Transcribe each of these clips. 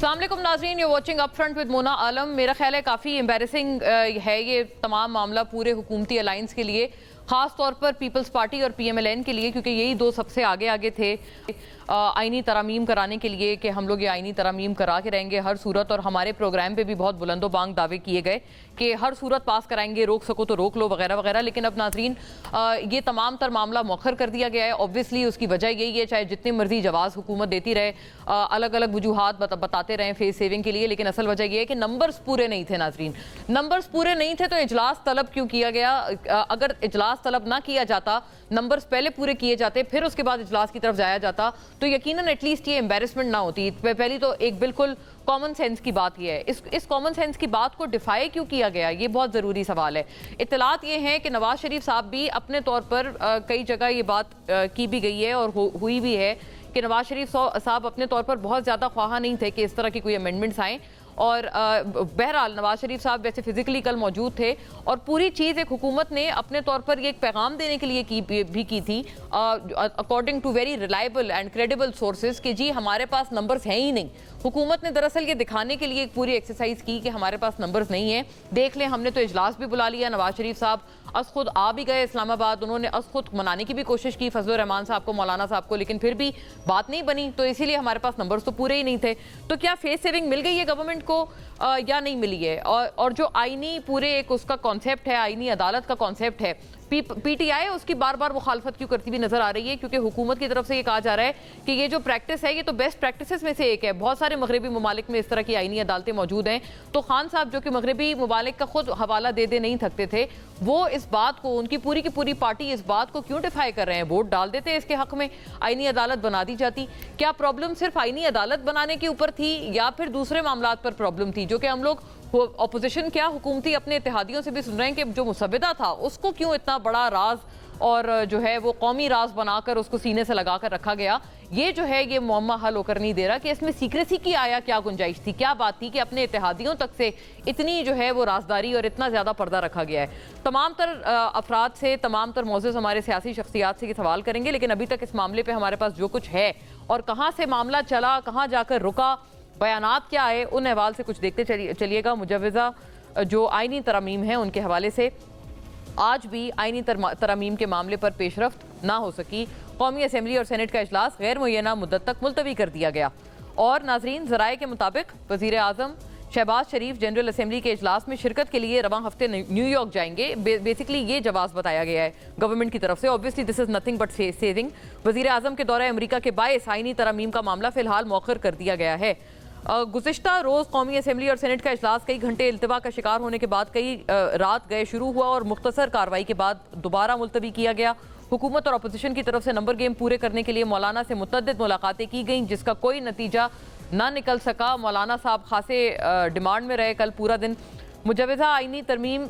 अस्सलाम वालेकुम नाज़रीन, you watching up front with Mona Alam. मेरा ख्याल है काफ़ी एम्बैरेसिंग है ये तमाम मामला पूरे हुकूमती अलायंस के लिए, ख़ास तौर पर पीपल्स पार्टी और PMLN के लिए, क्योंकि यही दो सबसे आगे आगे थे आइनी तरामीम कराने के लिए कि हम लोग ये आइनी तरामीम करा के रहेंगे हर सूरत। और हमारे प्रोग्राम पे भी बहुत बुलंदोबांग दावे किए गए कि हर सूरत पास कराएंगे, रोक सको तो रोक लो वगैरह वगैरह। लेकिन अब नाज़रीन ये तमाम तर मामला मौखर कर दिया गया है। ऑब्वियसली उसकी वजह यही है, चाहे जितनी मर्जी जवाज़ हुकूमत देती रहे, अलग अलग वजूहात बताते रहे फेस सेविंग के लिए, लेकिन असल वजह यह है कि नंबर्स पूरे नहीं थे नाज़रीन। नंबर्स पूरे नहीं थे तो इजलास तलब क्यों किया गया? अगर इजलास तलब ना किया जाता, नंबर्स पहले पूरे किए जाते, फिर उसके बाद इजलास की तरफ जाया जाता, तो यकीनन एटलीस्ट ये एम्बैरेसमेंट ना होती। पहली तो एक बिल्कुल कॉमन सेंस की बात यह है, इस कॉमन सेंस की बात को डिफाई क्यों किया गया, ये बहुत ज़रूरी सवाल है। इत्तलात ये हैं कि नवाज शरीफ साहब भी अपने तौर पर कई जगह ये बात की भी गई है और हुई भी है कि नवाज शरीफ साहब अपने तौर पर बहुत ज़्यादा ख्वाहा नहीं थे कि इस तरह की कोई अमेंडमेंट्स आएँ। और बहरहाल नवाज शरीफ साहब वैसे फिजिकली कल मौजूद थे और पूरी चीज़ एक हुकूमत ने अपने तौर पर ये एक पैगाम देने के लिए की थी, according to very reliable and credible sources, कि जी हमारे पास नंबर्स हैं ही नहीं। हुकूमत ने दरअसल ये दिखाने के लिए एक पूरी एक्सरसाइज की कि हमारे पास नंबर्स नहीं है। देख लें, हमने तो इजलास भी बुला लिया, नवाज शरीफ साहब अस खुद आ भी गए इस्लामाबाद, उन्होंने अस खुद मनाने की भी कोशिश की फजलुर रहमान साहब को, मौलाना साहब को, लेकिन फिर भी बात नहीं बनी। तो इसीलिए हमारे पास नंबर्स तो पूरे ही नहीं थे। तो क्या फेस सेविंग मिल गई है गवर्नमेंट को या नहीं मिली है? और जो आईनी पूरे एक उसका कॉन्सेप्ट है, आईनी अदालत का कॉन्सेप्ट है, PTI उसकी बार बार मुखालफत क्यों करती हुई नजर आ रही है? क्योंकि हुकूमत की तरफ से ये कहा जा रहा है कि ये जो प्रैक्टिस है ये तो बेस्ट प्रैक्टिसेस में से एक है। बहुत सारे मगरबी ममालिक में इस तरह की आईनी अदालतें मौजूद हैं। तो खान साहब, जो कि मगरबी ममालिक का खुद हवाला दे नहीं थकते थे, वो इस बात को, उनकी पूरी की पूरी पार्टी इस बात को क्यों डिफाई कर रहे हैं? वोट डाल देते इसके हक में, आईनी अदालत बना दी जाती। क्या प्रॉब्लम सिर्फ आईनी अदालत बनाने के ऊपर थी या फिर दूसरे मामलात पर प्रॉब्लम थी, जो कि हम लोग अपोजिशन क्या हुकूमती अपने इत्तेहादियों से भी सुन रहे हैं कि जो मुसव्विदा था उसको क्यों इतना बड़ा राज और जो है वो कौमी राज बनाकर उसको सीने से लगाकर रखा गया? ये जो है ये मुअम्मा हल होकर नहीं दे रहा कि इसमें सीक्रेसी की आया क्या गुंजाइश थी, क्या बात थी कि अपने इत्तेहादियों तक से इतनी जो है वो राजदारी और इतना ज़्यादा पर्दा रखा गया है। तमाम तर अफराद से, तमाम तर मौजूद हमारे सियासी शख्सियात से ये सवाल करेंगे, लेकिन अभी तक इस मामले पर हमारे पास जो कुछ है और कहाँ से मामला चला, कहाँ जाकर रुका, बयानात क्या आए, उन हवाल से कुछ देखते चलिएगा। मुजव्वज़ा जो आइनी तरामीम है उनके हवाले से आज भी आइनी तरामीम के मामले पर पेशरफ्त ना हो सकी। कौमी असम्बली और सेनेट का इजलास गैर मुय्यना मुद्दत तक मुलतवी कर दिया गया। और नाजरीन, ज़राए के मुताबिक वज़ीर आज़म शहबाज शरीफ जनरल असम्बली के इजलास में शिरकत के लिए रवां हफ्ते न्यूयॉर्क जाएंगे। बेसिकली ये जवाब बताया गया है गवर्नमेंट की तरफ से। Obviously this is nothing but saving. वज़ीर आज़म के दौरे अमेरिका के बायस आइनी तरामीम का मामला फिलहाल मौखर कर दिया गया है। गुज़िश्ता रोज़ कौमी असम्बली और सेनेट का इजलास कई घंटे इल्तिवा का शिकार होने के बाद कई रात गए शुरू हुआ और मुख्तसर कार्रवाई के बाद दोबारा मुलतवी किया गया। हुकूमत और अपोजिशन की तरफ से नंबर गेम पूरे करने के लिए मौलाना से मुतअद्दिद मुलाकातें की गईं, जिसका कोई नतीजा ना निकल सका। मौलाना साहब खासे डिमांड में रहे कल पूरा दिन। मुजव्वज़ा आइनी तरमीम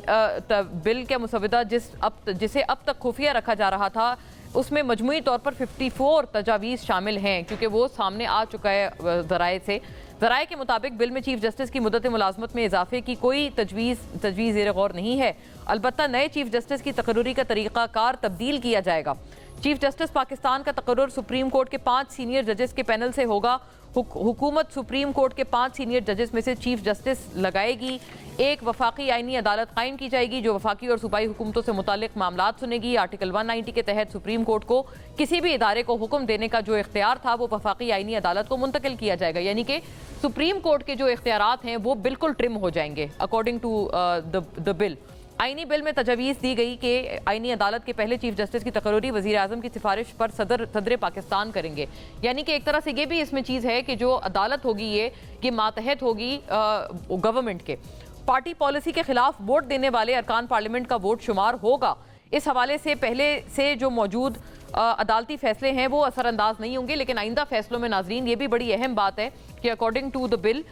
बिल के मुसव्विदा जिसे अब तक खुफिया रखा जा रहा था, उसमें मजमूई तौर पर 54 तजावीज़ शामिल हैं, क्योंकि वो सामने आ चुका है ज़राए से। ज़राए के मुताबिक बिल में चीफ जस्टिस की मुद्दत मुलाजमत में इजाफे की कोई तजवीज़ ज़ेर गौर नहीं है। अलबत्ता नए चीफ जस्टिस की तकर्रुरी का तरीक़ाकार तब्दील किया जाएगा। चीफ जस्टिस पाकिस्तान का तकर्रुर सुप्रीम कोर्ट के 5 सीनियर जजेस के पैनल से होगा। हुकूमत सुप्रीम कोर्ट के 5 सीनियर जजेस में से चीफ जस्टिस लगाएगी। एक वफाकी आइनी अदालत कायम की जाएगी जो वफाकी और सूबाई हुकूमतों से मुतालिक मामलात सुनेगी। आर्टिकल 190 के तहत सुप्रीम कोर्ट को किसी भी इदारे को हुक्म देने का जो इख्तियार था वो वफाकी आइनी अदालत को मुंतकिल किया जाएगा। यानी कि सुप्रीम कोर्ट के जो इख्तियारात हैं वो बिल्कुल ट्रिम हो जाएंगे अकॉर्डिंग टू द बिल। आइनी बिल में तजवीज़ दी गई कि आइनी अदालत के पहले चीफ जस्टिस की तकर्रुरी वज़ीर आज़म की सिफारिश पर सदर पाकिस्तान करेंगे। यानी कि एक तरह से ये भी इसमें चीज़ है कि जो अदालत होगी ये मातहत होगी गवर्नमेंट के। पार्टी पॉलिसी के खिलाफ वोट देने वाले अरकान पार्लियामेंट का वोट शुमार होगा। इस हवाले से पहले से जो मौजूद अदालती फैसले हैं वो असरअंदाज नहीं होंगे, लेकिन आइंदा फैसलों में नाजरीन ये भी बड़ी अहम बात है कि अकॉर्डिंग टू द बिल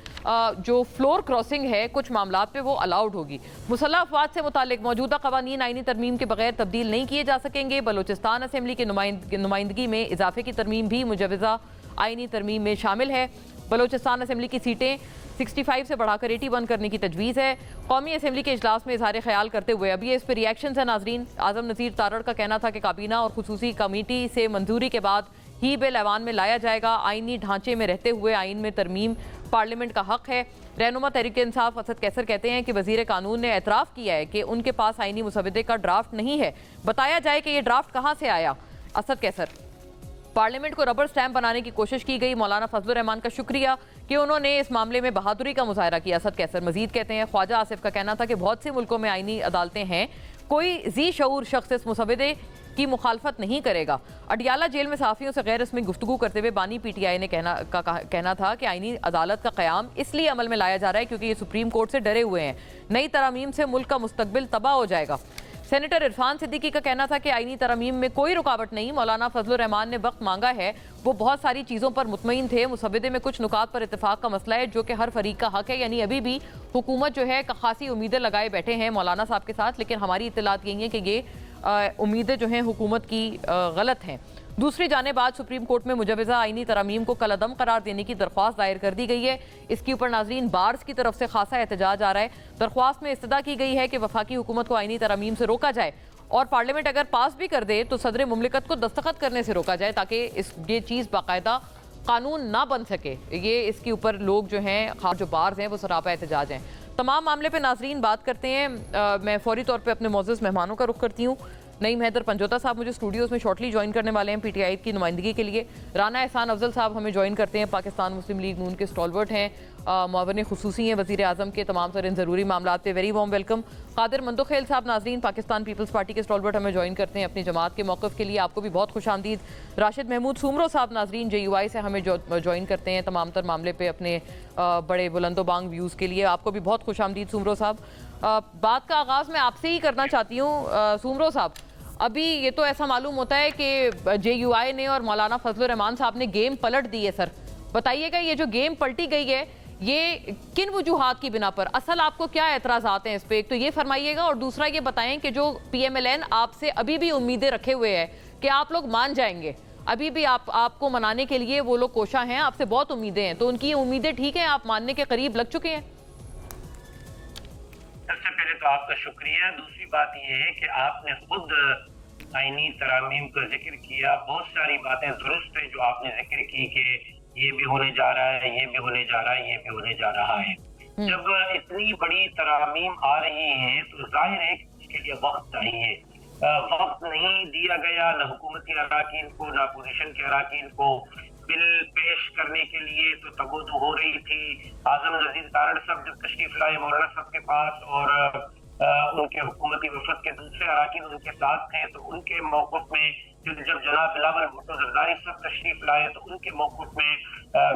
जो फ्लोर क्रॉसिंग है कुछ मामलात पे वो अलाउड होगी। मुसल्लह अफवाद से मुतालिक मौजूदा कवानीन आइनी तरमीम के बगैर तब्दील नहीं किए जा सकेंगे। बलोचिस्तान असम्बली की नुमाइंदगी में इजाफे की तरमीम भी मुजव्वज़ा आइनी तरमीम में शामिल है। बलोचिस्तान असम्बली की सीटें 65 से बढ़ाकर 81 करने की तजवीज़ है। कौमी असम्बली के इजलास में इज़हार ख्याल करते हुए अभी इस पर रिएक्शन है नाजरीन। आज़म नज़ीर तारड़ का कहना था कि काबीना और खुसूसी कमेटी से मंजूरी के बाद ही बिल ऐवान में लाया जाएगा। आइनी ढांचे में रहते हुए आइन में तरमीम पार्लियामेंट का हक है। रहनुमा तहरीक इंसाफ असद कैसर कहते हैं कि वजीर कानून ने एतराफ़ किया है कि उनके पास आईनी मुसवदे का ड्राफ्ट नहीं है, बताया जाए कि ये ड्राफ्ट कहाँ से आया। असद कैसर, पार्लियामेंट को रबर स्टैंप बनाने की कोशिश की गई, मौलाना फजलुर रहमान का शुक्रिया कि उन्होंने इस मामले में बहादुरी का मुजाहरा किया। असद कैसर मजीद कहते हैं ख्वाजा आसिफ का कहना था कि बहुत से मुल्कों में आईनी अदालतें हैं, कोई जी शऊर शख्स इस मुसवदे की मुखालफत नहीं करेगा। अडियाला जेल में सहाफ़ियों से गैर रस्मी गुफ्तगू करते हुए बानी PTI ने कहना था कि आईनी अदालत का क़याम इसलिए अमल में लाया जा रहा है क्योंकि ये सुप्रीम कोर्ट से डरे हुए हैं, नई तरमीम से मुल्क का मुस्तकबिल तबाह हो जाएगा। सेनेटर इरफान सिद्दीकी का कहना था कि आईनी तरमीम में कोई रुकावट नहीं, मौलाना फजलुर रहमान ने वक्त मांगा है, वो बहुत सारी चीज़ों पर मुतमईन थे, मुसवदे में कुछ नुकात पर इत्तेफाक का मसला है जो कि हर फरीक का हक है। यानी अभी भी हुकूमत जो है खासी उम्मीदें लगाए बैठे हैं मौलाना साहब के साथ, लेकिन हमारी इत्तलात यही है कि ये उम्मीदें जो हैं हुकूमत की गलत हैं। दूसरी जानिब आज सुप्रीम कोर्ट में मुजवज़ा आईनी तरमीम को कलअदम करार देने की दरख्वास्त दायर कर दी गई है। इसके ऊपर नाजरीन बार्स की तरफ से खासा एहतजाज आ रहा है। दरख्वास्त में इस्तदा की गई है कि वफाकी हुकूमत को आईनी तरमीम से रोका जाए और पार्लियामेंट अगर पास भी कर दे तो सदर मुमलिकत को दस्तखत करने से रोका जाए ताकि ये चीज़ बाकायदा कानून ना बन सके। ये इसके ऊपर लोग जो हैं, खास जो बार्स हैं, वो सरापा एहतजाज हैं। तमाम मामले पे नाजरीन बात करते हैं। मैं फौरी तौर पे अपने मोअज़्ज़ज़ मेहमानों का रुख करती हूँ। नईम हैदर पंजोता साहब मुझे स्टूडियोज़ में शॉर्टली ज्वाइन करने वाले हैं PTI की नुमाइंदगी के लिए। राना एहसान अफजल साहब हमें ज्वाइन करते हैं, पाकिस्तान मुस्लिम लीग नून के स्टॉलवर्ट हैं, मुआविन खुसूसी हैं वज़ीर आज़म के तमाम तर इन ज़रूरी मामलात पे। Very warm welcome. Qadir Mandokhel साहब नाजरीन पाकिस्तान पीपल्स पार्टी के स्टॉलवर्ट हमें ज्वाइन करते हैं अपनी जमात के मौक़िफ़ के लिए, आपको भी बहुत खुश आमदीद। राशिद महमूद सुमरो साहब नाजरीन JUI से हमें ज्वाइन करते हैं तमाम तर मामले पर अपने बड़े बुलंदोबांग व्यूज़ के लिए, आपको भी बहुत खुश आमदीद सुमरो साहब। बात का आगाज़ मैं आपसे ही करना चाहती हूँ सुमरो साहब। अभी ये तो ऐसा मालूम होता है कि JUI ने और मौलाना फजलुर रहमान साहब ने गेम पलट दी है। सर बताइएगा ये जो गेम पलटी गई है ये किन वजूहात की बिना पर, असल आपको क्या एतराज़ात हैं इस पर, एक तो ये फरमाइएगा और दूसरा ये बताएं कि जो PMLN आपसे अभी भी उम्मीदें रखे हुए है कि आप लोग मान जाएंगे, अभी भी आपको मनाने के लिए वो लोग कोशा हैं, आपसे बहुत उम्मीदें हैं, तो उनकी ये उम्मीदें ठीक हैं, आप मानने के करीब लग चुके हैं? सबसे पहले तो आपका शुक्रिया। दूसरी बात यह है कि आपने खुद आईनी तरामीम का जिक्र किया, बहुत सारी बातें दुरुस्त है जो आपने जिक्र की कि ये भी होने जा रहा है, ये भी होने जा रहा है, ये भी होने जा रहा है। जब इतनी बड़ी तरामीम आ रही है तो जाहिर है इसके लिए वक्त चाहिए। वक्त नहीं दिया गया न हुकूमती अराकीन को न अपोजिशन के अराकीन को बिल पेश करने के लिए, तो तगोदो हो रही थी। आजम नजीर तारड़ साहब जब तशरीफ लाए मौलाना साहब के पास और उनके हुकूमती वफद के दूसरे अराकीन उनके साथ थे, तो उनके मौक़िफ़ में जब जनाब बिलावल भुट्टो ज़रदारी साहब तशरीफ लाए तो उनके मौक़िफ़ में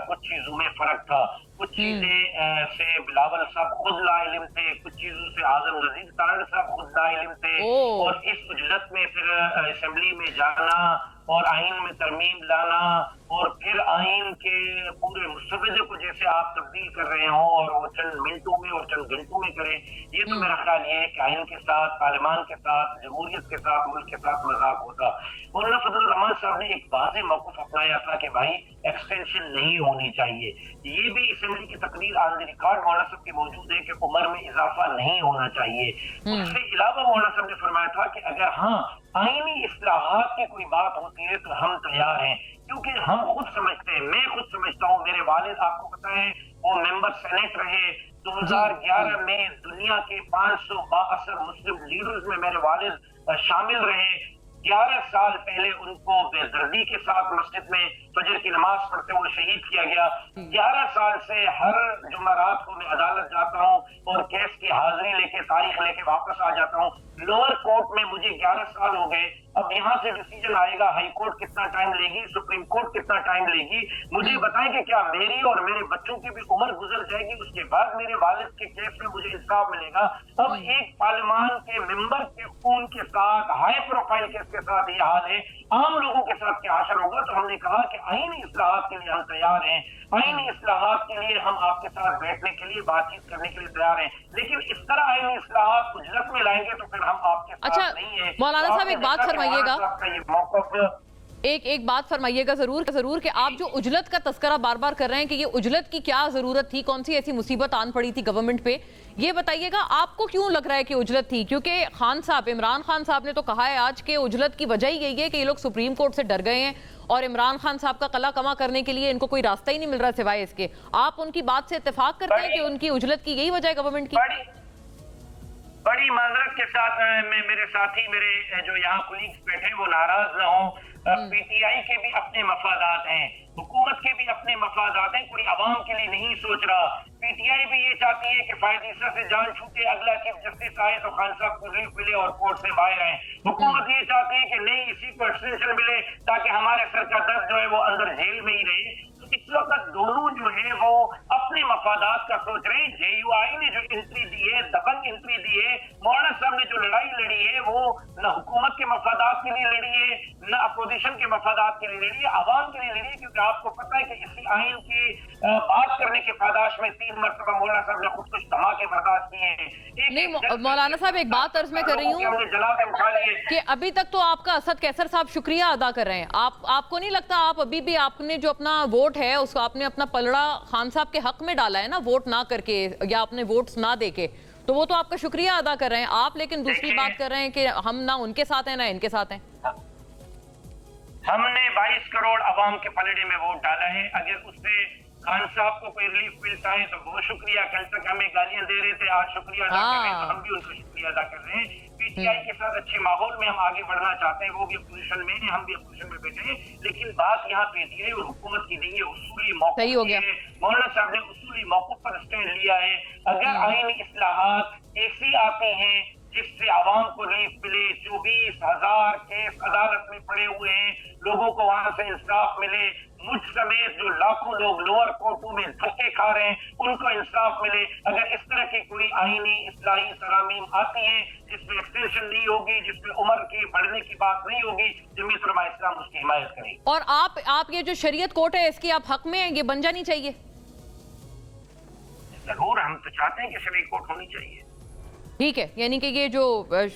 कुछ चीज़ों में फ़र्क था। कुछ चीज़ें से बिलावल साहब खुद लाइल्म थे, कुछ चीज़ों से आजम नजीर तारड़ साहब खुद लाइल्म थे, और इस उजलत में फिर असेंबली में जाना और आइन में तरमीम लाना और फिर आइन के पूरे मुसवदे को जैसे आप तब्दील कर रहे हो और वो चंद मिनटों में और चंद घंटों में करें, ये तो मेरा ख्याल ये है कि आइन के साथ, पार्लियामान के साथ, जमहूरियत के साथ, मुल्क के साथ मजाक होता। मौलाना फजलुर रहमान साहब ने एक वाज़ेह मौक़िफ़ अपनाया था कि भाई एक्सटेंशन नहीं होनी चाहिए। ये भी असेंबली की तकरीर ऑन द रिकॉर्ड मौलाना साहब की मौजूद है कि उम्र में इजाफा नहीं होना चाहिए। उसके अलावा मौलाना साहब ने फरमाया था कि अगर हाँ आईनी इस्लाहात की कोई बात होती है तो हम तैयार हैं, क्योंकि हम खुद समझते हैं, मैं खुद समझता हूँ, मेरे वालिद आपको पता है वो मेंबर सेनेट रहे। 2011 में दुनिया के 562 मुस्लिम लीडर्स में मेरे वालिद शामिल रहे। 11 साल पहले उनको बेदर्दी के साथ मस्जिद में फजर की नमाज पढ़ते हुए शहीद किया गया। 11 साल से हर जुमेरात को मैं अदालत जाता हूँ और केस की हाजिरी लेके तारीख लेके वापस आ जाता हूँ। लोअर कोर्ट में मुझे 11 साल हो गए। अब यहाँ से डिसीजन आएगा, हाई कोर्ट कितना टाइम लेगी, सुप्रीम कोर्ट कितना टाइम लेगी, मुझे बताएं कि क्या मेरी और मेरे बच्चों की भी उम्र गुजर जाएगी, उसके बाद मेरे वालिद के केस में मुझे इंसाफ मिलेगा? अब एक पार्लियामान के मेंबर के खून के साथ, हाई प्रोफाइल केस के साथ ये हाल है, आम लोगों के साथ क्या हाशर होगा? तो हमने कहा कि आईनी इस्लाहात के लिए हम तैयार हैं, आईनी इस्लाहात के लिए हम आपके साथ बैठने के लिए, बातचीत करने के लिए तैयार हैं, लेकिन इस तरह आईनी इस्लाहात उजलत में लाएंगे तो फिर हम आपके साथ नहीं है। मौलाना साहब एक बात फरमाइएगा, एक बात फरमाइएगा जरूर कि आप जो उजलत का तस्करा बार बार कर रहे हैं कि ये उजलत की क्या जरूरत थी, कौन सी ऐसी मुसीबत आन पड़ी थी गवर्नमेंट पे, ये बताइएगा आपको क्यों लग रहा है कि उजलत थी? क्योंकि खान साहब, इमरान खान साहब ने तो कहा है आज के उजलत की वजह ही यही है कि ये लोग सुप्रीम कोर्ट से डर गए हैं और इमरान खान साहब का कला कमा करने के लिए इनको कोई रास्ता ही नहीं मिल रहा सिवाय इसके। आप उनकी बात से इत्तेफाक करते हैं कि उनकी उजलत की यही वजह है गवर्नमेंट की? बड़ी माजरत के साथ मेरे साथी, मेरे जो यहाँ कुलीग्स बैठे वो नाराज न हो। पीटीआई के भी अपने मफादात हैं, हुकूमत के भी अपने मफादात हैं, कोई आवाम के लिए नहीं सोच रहा। पीटीआई भी ये चाहती है कि फायदेसा से जान छूटे, अगला चीफ जस्टिस आए तो खान साहब को रिलीफ मिले और कोर्ट से बाहर आए। हुकूमत ये चाहती है कि नहीं, इसी को एक्सटेंशन मिले ताकि हमारे सर का दर्द जो है वो अंदर जेल में ही रहे। इस वक्त दोनों जो है वो अपने मफादात का सोच रहे हैं। जेयूआई ने जो एंट्री दी है, दबंग एंट्री दी है, मौलाना साहब ने जो लड़ाई लड़ी है वो न हुकूमत के मफादात के लिए लड़ी है, न अपोजिशन के मफादात के लिए लड़ी है, आवाम के लिए लड़ी है। क्योंकि आपको पता है कि इसी आइन की बात करने के पादाश में 3 मरतबा मौलाना साहब ने खुद कुछ धमाके बर्दाश्त किए हैं। नहीं मौलाना साहब, एक बात अर्ज में कर रही हूँ कि अभी तक तो आपका असद कैसर साहब शुक्रिया अदा कर रहे हैं। आपको नहीं लगता आप अभी भी आपने जो अपना वोट है उसको आपने अपना पलड़ा खान साहब के हक में डाला है ना, वोट ना करके या अपने वोट्स ना देके, तो वो तो आपका शुक्रिया अदा कर रहे हैं आप, लेकिन दूसरी बात कर रहे हैं कि हम ना उनके साथ हैं ना इनके साथ हैं। हमने 22 करोड़ अवाम के पलड़े में वोट डाला है। अगर उससे खान साहब को कोई रिलीफ मिलता है तो बहुत शुक्रिया। कल तक हमें गालियां दे रहे थे, आज शुक्रिया अदा कर रहे हैं, तो हम भी उनका शुक्रिया अदा कर रहे हैं। पीटीआई के साथ अच्छे माहौल में हम आगे बढ़ना चाहते हैं, वो भी अपोजिशन में है, हम भी अपोजिशन में बैठे हैं। लेकिन बात यहाँ पीटीआई और हुकूमत की नहीं है, उसूली मौके सही हो गया। मौलाना साहब ने उसूली मौके पर स्टैंड लिया है। अगर आईनी इस्लाहात ऐसी आती हैं जिससे आवाम को रिलीफ मिले, 24,000 केस अदालत में पड़े हुए हैं, लोगों को वहां से इंसाफ मिले, मुझ समेत जो लाखों लोग लोअर कोर्टों में धक्के खा रहे हैं उनको इंसाफ मिले। अगर इस तरह की कोई आईनी इस्लाही तरामीम आती है जिसमें एक्सटेंशन नहीं होगी, जिसमें उम्र की बढ़ने की बात नहीं होगी, जमीयत उलमा इस्लाम उसकी हिमायत करेगी। और आप ये जो शरीयत कोर्ट है इसकी आप हक में हैं, ये बन जानी चाहिए? जरूर, हम तो चाहते हैं कि शरीयत कोर्ट होनी चाहिए। ठीक है, यानी कि ये जो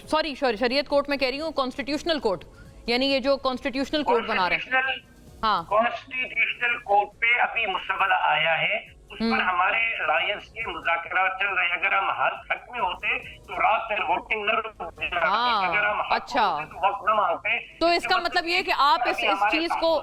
सॉरी शरीयत कोर्ट में कह रही हूँ, कॉन्स्टिट्यूशनल कोर्ट, यानी ये जो कॉन्स्टिट्यूशनल कोर्ट बना रहे हैं। हाँ, कॉन्स्टिट्यूशनल कोर्ट पे अभी मुसवदा आया है, उस पर हमारे लायंस के मुज़ाकरात चल रहे हैं। अगर हम हक में होते तो रात भर वोटिंग न होती, अगर हम अच्छा तो वक्त न मांगते। तो इसका मतलब ये है कि आप इस चीज को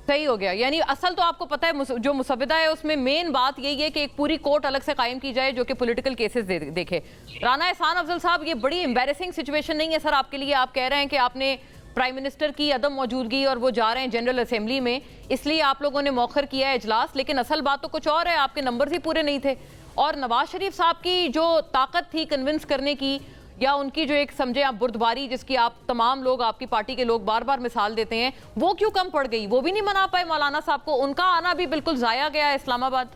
सही हो गया। यानी असल तो आपको पता है जो मुसवदा है उसमें मेन बात यही है कि एक पूरी कोर्ट अलग से कायम की जाए जो कि पॉलिटिकल केसेस देखे। राना एहसान अफजल साहब, ये बड़ी एम्बैरेसिंग सिचुएशन नहीं है सर आपके लिए? आप कह रहे हैं कि आपने प्राइम मिनिस्टर की अदम मौजूदगी और वो जा रहे हैं जनरल असेंबली में, इसलिए आप लोगों ने मौखर किया है इजलास, लेकिन असल बात तो कुछ और है, आपके नंबर ही पूरे नहीं थे। और नवाज शरीफ साहब की जो ताकत थी कन्विंस करने की, या उनकी जो एक समझे आप बुर्दबारी जिसकी आप तमाम लोग, आपकी पार्टी के लोग बार बार मिसाल देते हैं, वो क्यों कम पड़ गई? वो भी नहीं मना पाए मौलाना साहब को, उनका आना भी बिल्कुल जाया गया इस्लामाबाद।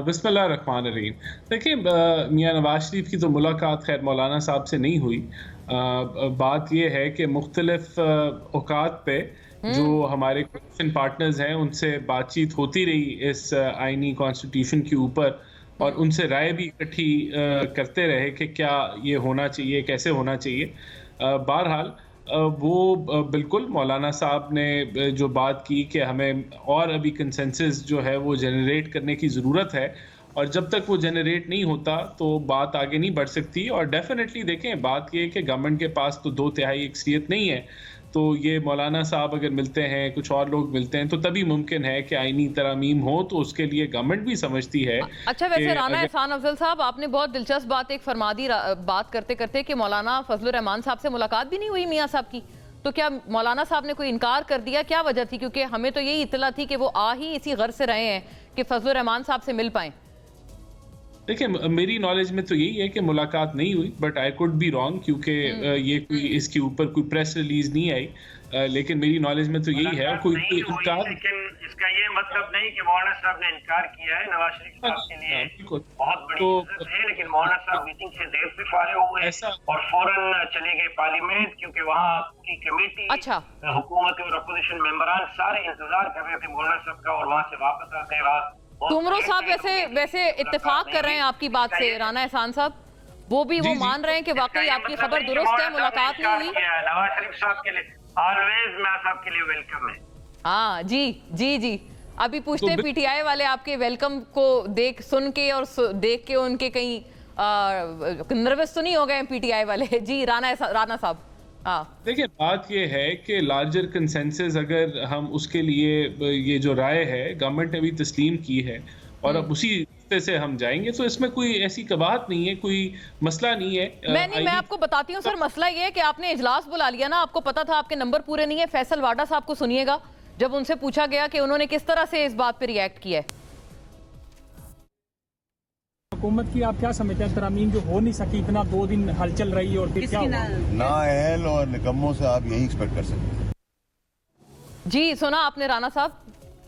बिस्मिल्लाह रहमान रहीम। देखिए, मियां नवाज शरीफ की तो मुलाकात खैर मौलाना साहब से नहीं हुई। बात यह है कि मुख्तलिफ औकात पे जो हमारे कोalition पार्टनर्स हैं उनसे बातचीत होती रही इस आईनी कॉन्स्टिट्यूशन के ऊपर, और उनसे राय भी इकट्ठी करते रहे कि क्या ये होना चाहिए, कैसे होना चाहिए। बहरहाल वो बिल्कुल मौलाना साहब ने जो बात की कि हमें और अभी कंसेंसस जो है वो जनरेट करने की ज़रूरत है, और जब तक वो जनरेट नहीं होता तो बात आगे नहीं बढ़ सकती। और डेफिनेटली देखें, बात ये है कि गवर्नमेंट के पास तो 2/3 अक्सरियत नहीं है, तो ये मौलाना साहब अगर मिलते हैं, कुछ और लोग मिलते हैं, तो तभी मुमकिन है कि आईनी तरामीम हो, तो उसके लिए गवर्नमेंट भी समझती है। अच्छा, वैसे राना एहसान अफजल साहब, आपने बहुत दिलचस्प बात एक फरमा दी बात करते करते कि मौलाना फजलुर रहमान साहब से मुलाकात भी नहीं हुई मियाँ साहब की, तो क्या मौलाना साहब ने कोई इनकार कर दिया? क्या वजह थी? क्योंकि हमें तो यही इतला थी कि वो आ ही इसी गर्ज से रहे हैं कि फजलुर रहमान साहब से मिल पाए। देखिए, मेरी नॉलेज में तो यही है कि मुलाकात नहीं हुई, but I could be wrong, क्योंकि ये कोई इसके ऊपर कोई प्रेस रिलीज नहीं आई, लेकिन मेरी नॉलेज में तो यही है। कोई इनकार, लेकिन इसका ये मतलब नहीं कि मौलाना साहब ने इनकार किया है। नवाज शरीफ साहब के लिए बहुत बड़ी इज्जत है, लेकिन मौलाना साहब मीटिंग से देर से फारिग हुए और फौरन चले गए पार्लियामेंट, क्योंकि वहाँ की कमेटी, हुकूमत और अपोजिशन मेंबरान सारे इंतजार कर रहे थे मौलाना साहब का, और वहाँ से वापस आते रात। तुमरो साहब वैसे इत्तेफाक कर रहे हैं आपकी बात से राना एहसान साहब, वो भी वो मान रहे हैं कि वाकई आपकी खबर दुरुस्त है, मुलाकात नहीं हुई। नवाज शरीफ साहब के लिए ऑलवेज मैं आपके लिए वेलकम है। हाँ जी जी जी, अभी पूछते हैं पीटीआई वाले आपके वेलकम को देख सुन के और देख के उनके कहीं नर्वस तो नहीं हो गए पीटीआई वाले? जी राणा साहब। हाँ देखिए, बात ये है कि लार्जर कंसेंसस अगर हम उसके लिए ये जो राय है गवर्नमेंट ने भी तस्लीम की है और अब उसी रास्ते से हम जाएंगे, तो इसमें कोई ऐसी कबाहत नहीं है, कोई मसला नहीं है। मैं आपको बताती हूँ सर, मसला ये है कि आपने इजलास बुला लिया ना, आपको पता था आपके नंबर पूरे नहीं है। फैसल वाडा साहब को सुनिएगा, जब उनसे पूछा गया कि उन्होंने किस तरह से इस बात पे रिएक्ट किया है। हुकूमत की आप क्या समझते हैं, तरमीम जो हो नहीं सकी, इतना 2 दिन हलचल रही और फिर क्या हुआ? नाअहल और निकम्मों से आप यही एक्सपेक्ट कर सकते हैं। जी सुना आपने राणा साहब,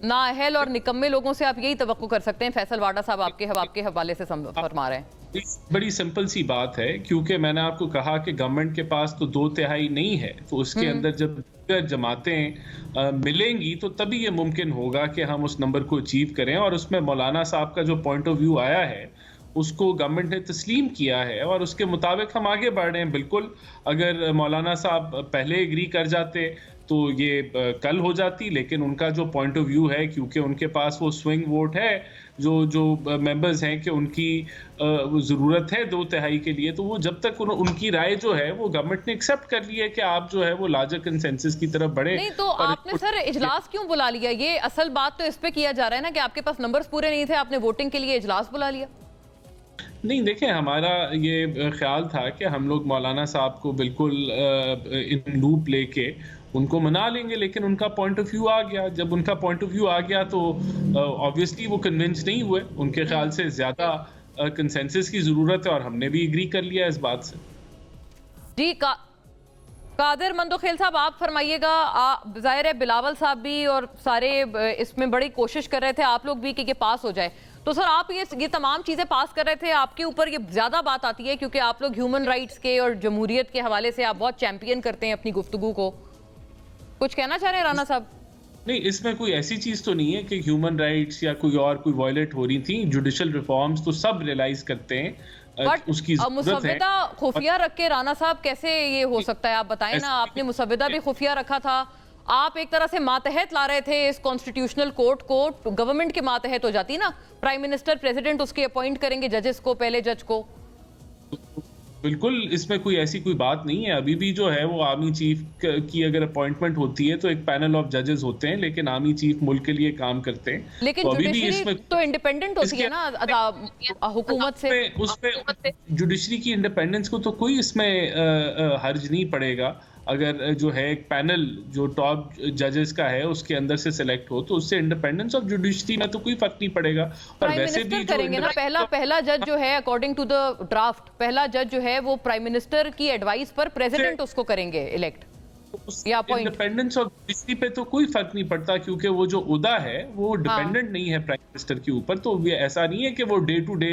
नाअहल और निकम्मे लोगों से आप यही तवक्को कर सकते हैं। फैसल वाडा साहब आपके हवाले से फरमा रहे हैं। बड़ी सिंपल सी बात है, क्योंकि मैंने आपको कहा कि गवर्नमेंट के पास तो 2/3 नहीं है, तो उसके अंदर जब जमातें मिलेंगी तो तभी ये मुमकिन होगा कि हम उस नंबर को अचीव करें। और उसमें मौलाना साहब का जो पॉइंट ऑफ व्यू आया है उसको गवर्नमेंट ने तस्लीम किया है और उसके मुताबिक हम आगे बढ़ रहे हैं। बिल्कुल, अगर मौलाना साहब पहले एग्री कर जाते तो ये कल हो जाती, लेकिन उनका जो पॉइंट ऑफ व्यू है, क्योंकि उनके पास वो स्विंग वोट है, जो मेंबर्स हैं कि उनकी ज़रूरत है 2/3 के लिए, तो वो जब तक उनकी राय जो है वो गवर्नमेंट ने एक्सेप्ट कर ली है कि आप जो है वो लार्जर कंसेंसस की तरफ बढ़े। नहीं तो आपने सर इजलास क्यों बुला लिया? ये असल बात तो इस पे किया जा रहा है ना कि आपके पास नंबर्स पूरे नहीं थे, आपने वोटिंग के लिए इजलास बुला लिया। नहीं, देखें, हमारा ये ख्याल था कि हम लोग मौलाना साहब को बिल्कुल इन लूप लेके उनको मना लेंगे, लेकिन उनका पॉइंट ऑफ व्यू आ गया। जब उनका पॉइंट ऑफ व्यू आ गया तो ऑब्वियसली वो कन्विंस नहीं हुए। उनके ख्याल से ज़्यादा कंसेंसस की ज़रूरत है और हमने भी एग्री कर लिया इस बात से। जी कादिर मंदोखेल साहब, आप फरमाइएगा। जाहिर है बिलावल साहब भी और सारे इसमें बड़ी कोशिश कर रहे थे, आप लोग भी, कि ये पास हो जाए। तो सर आप ये तमाम चीजें पास कर रहे थे, आपके ऊपर ये ज्यादा बात आती है क्योंकि आप लोग ह्यूमन राइट्स के और जमहूरियत के हवाले से आप बहुत चैंपियन करते हैं अपनी गुफ्तगू को। कुछ कहना चाह रहे हैं राणा साहब? नहीं, इसमें कोई ऐसी चीज तो नहीं है कि ह्यूमन राइट्स या कोई वायलेट हो रही थी। जुडिशल रिफॉर्म्स तो सब रियलाइज करते हैं, उसकी मुसव्विदा खुफिया रख के राणा साहब कैसे ये हो सकता है? आप बताएं ना, आपने मुसव्विदा भी खुफिया रखा था, आप एक तरह से मातहत ला रहे थे इस कॉन्स्टिट्यूशनल कोर्ट को, गवर्नमेंट के मातहत हो जाती ना, प्राइम मिनिस्टर प्रेसिडेंट उसके अपॉइंट करेंगे जजेस को, पहले जज को। बिल्कुल, इसमें कोई ऐसी कोई बात नहीं है। अभी भी जो है वो आर्मी चीफ की अगर अपॉइंटमेंट होती है तो एक पैनल ऑफ जजेस होते हैं, लेकिन आर्मी चीफ मुल्क के लिए काम करते हैं। लेकिन तो जुडिशरी तो इंडिपेंडेंट होती है ना हुकूमत से। उसमें जुडिशरी की इंडिपेंडेंस को तो कोई इसमें हर्ज नहीं पड़ेगा। अगर जो है एक पैनल जो टॉप जजेस का है उसके अंदर से सिलेक्ट हो तो उससे इंडिपेंडेंस ऑफ जुडिशरी में तो कोई फर्क नहीं पड़ेगा। और वैसे भी करेंगे ना, पहला जज जो है अकॉर्डिंग टू द ड्राफ्ट, पहला जज जो है वो प्राइम मिनिस्टर की एडवाइस पर प्रेसिडेंट उसको करेंगे इलेक्ट या अपॉइंट। इंडिपेंडेंस ऑफ जुडिशरी पे तो कोई फर्क नहीं पड़ता, क्योंकि वो जो उदा है वो डिपेंडेंट नहीं है प्राइम मिनिस्टर के ऊपर। तो ये ऐसा नहीं है कि वो डे टू डे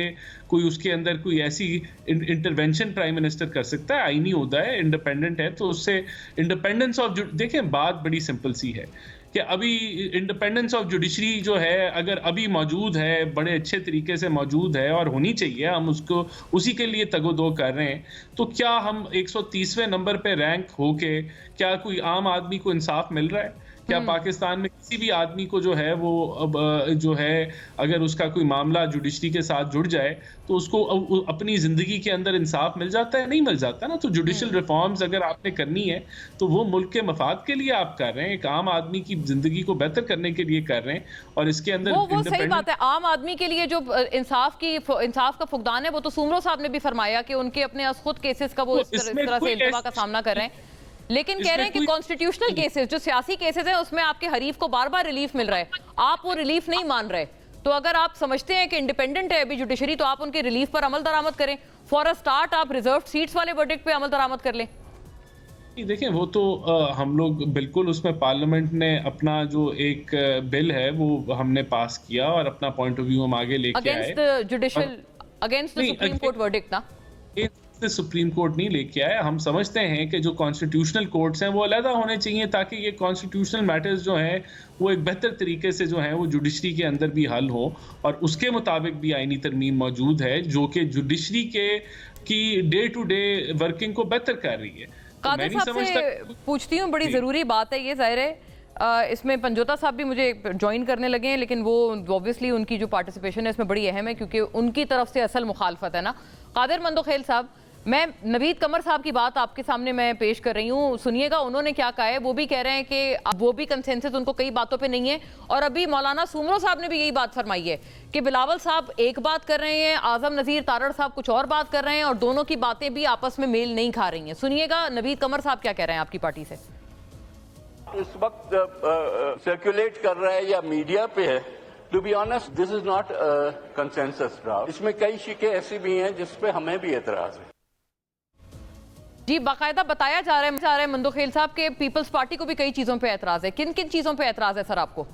कोई उसके अंदर कोई ऐसी इंटरवेंशन प्राइम मिनिस्टर कर सकता है। आईनी उदा है, इंडिपेंडेंट है, तो उससे इंडिपेंडेंस ऑफ देखें, बात बड़ी सिंपल सी है कि अभी इंडिपेंडेंस ऑफ जुडिशरी जो है अगर अभी मौजूद है, बड़े अच्छे तरीके से मौजूद है और होनी चाहिए, हम उसको उसी के लिए तगोदो कर रहे हैं, तो क्या हम 130वें नंबर पे रैंक होके क्या कोई आम आदमी को इंसाफ मिल रहा है? क्या पाकिस्तान में किसी भी आदमी को जो है वो अब जो है अगर उसका कोई मामला जुडिशरी के साथ जुड़ जाए तो उसको अपनी जिंदगी के अंदर इंसाफ मिल जाता है? नहीं मिल जाता ना। तो जुडिशल रिफॉर्म्स अगर आपने करनी है तो वो मुल्क के मफाद के लिए आप कर रहे हैं, एक आम आदमी की जिंदगी को बेहतर करने के लिए कर रहे हैं। और इसके अंदर वो सही बात है, आम आदमी के लिए जो इंसाफ का फुकदान है वो तो सुमरो साहब ने भी फरमाया कि उनके अपने खुद केसेस का वो इस तरह से इल्तिवा का सामना कर रहे हैं। लेकिन कह रहे हैं कि कॉन्स्टिट्यूशनल केसेस, जो सियासी केसेस हैं, उसमें आपके हरीफ को बार बार रिलीफ मिल रहा है, आप वो रिलीफ नहीं मान रहे। तो अगर आप समझते हैं कि इंडिपेंडेंट है अभी जुडिशरी, तो आप उनके रिलीफ पर अमल दरामद करें। फॉर अ स्टार्ट आप रिजर्व सीट्स वाले वर्डिक्ट पे अमल दरामद कर लें। देखें, वो तो हम लोग बिल्कुल उसमें पार्लियामेंट ने अपना जो एक बिल है वो हमने पास किया और अपना पॉइंट ऑफ व्यू हम आगे लेके आए against the supreme court verdict ना। सुप्रीम कोर्ट नहीं लेके आया। हम समझते हैं कि जो कॉन्स्टिट्यूशनल कोर्ट्स हैं वो अलहदा होने चाहिए ताकि ये कॉन्स्टिट्यूशनल मैटर्स जो हैं वो एक बेहतर तरीके से जो है वो जुडिशरी के अंदर भी हल हो, और उसके मुताबिक भी आईनी तरमीम मौजूद है जो कि जुडिशरी की डे टू डे वर्किंग को बेहतर कर रही है। कादिर नहीं साहब से समझता। पूछती हूँ, बड़ी जी। ज़रूरी बात है ये, ज़ाहिर है इसमें पंजोता साहब भी मुझे ज्वाइन करने लगे हैं, लेकिन वो ऑब्वियसली उनकी जो पार्टिसिपेशन है इसमें बड़ी अहम है क्योंकि उनकी तरफ से असल मुखालफत है ना। कादिर मंदोखेल साहब, मैं नवीद कमर साहब की बात आपके सामने मैं पेश कर रही हूँ, सुनिएगा उन्होंने क्या कहा है। वो भी कह रहे हैं कि वो भी कंसेंसस उनको कई बातों पे नहीं है, और अभी मौलाना सुमरो साहब ने भी यही बात फरमाई है कि बिलावल साहब एक बात कर रहे हैं, आजम नज़ीर तारड़ साहब कुछ और बात कर रहे हैं, और दोनों की बातें भी आपस में मेल नहीं खा रही हैं। सुनिएगा नवीद कमर साहब क्या कह रहे हैं आपकी पार्टी से। इस वक्त सर्कुलेट कर रहा है या मीडिया पे है, to be honest this is not consensus draft. इसमें कई शिकें ऐसी भी हैं जिस पे हमें भी एतराज है। जी, बाकायदा बताया जा रहा है मंदोखेल साहब के पीपल्स पार्टी को भी कई चीजों पे एतराज है। किन किन चीजों पे एतराज है सर आपको,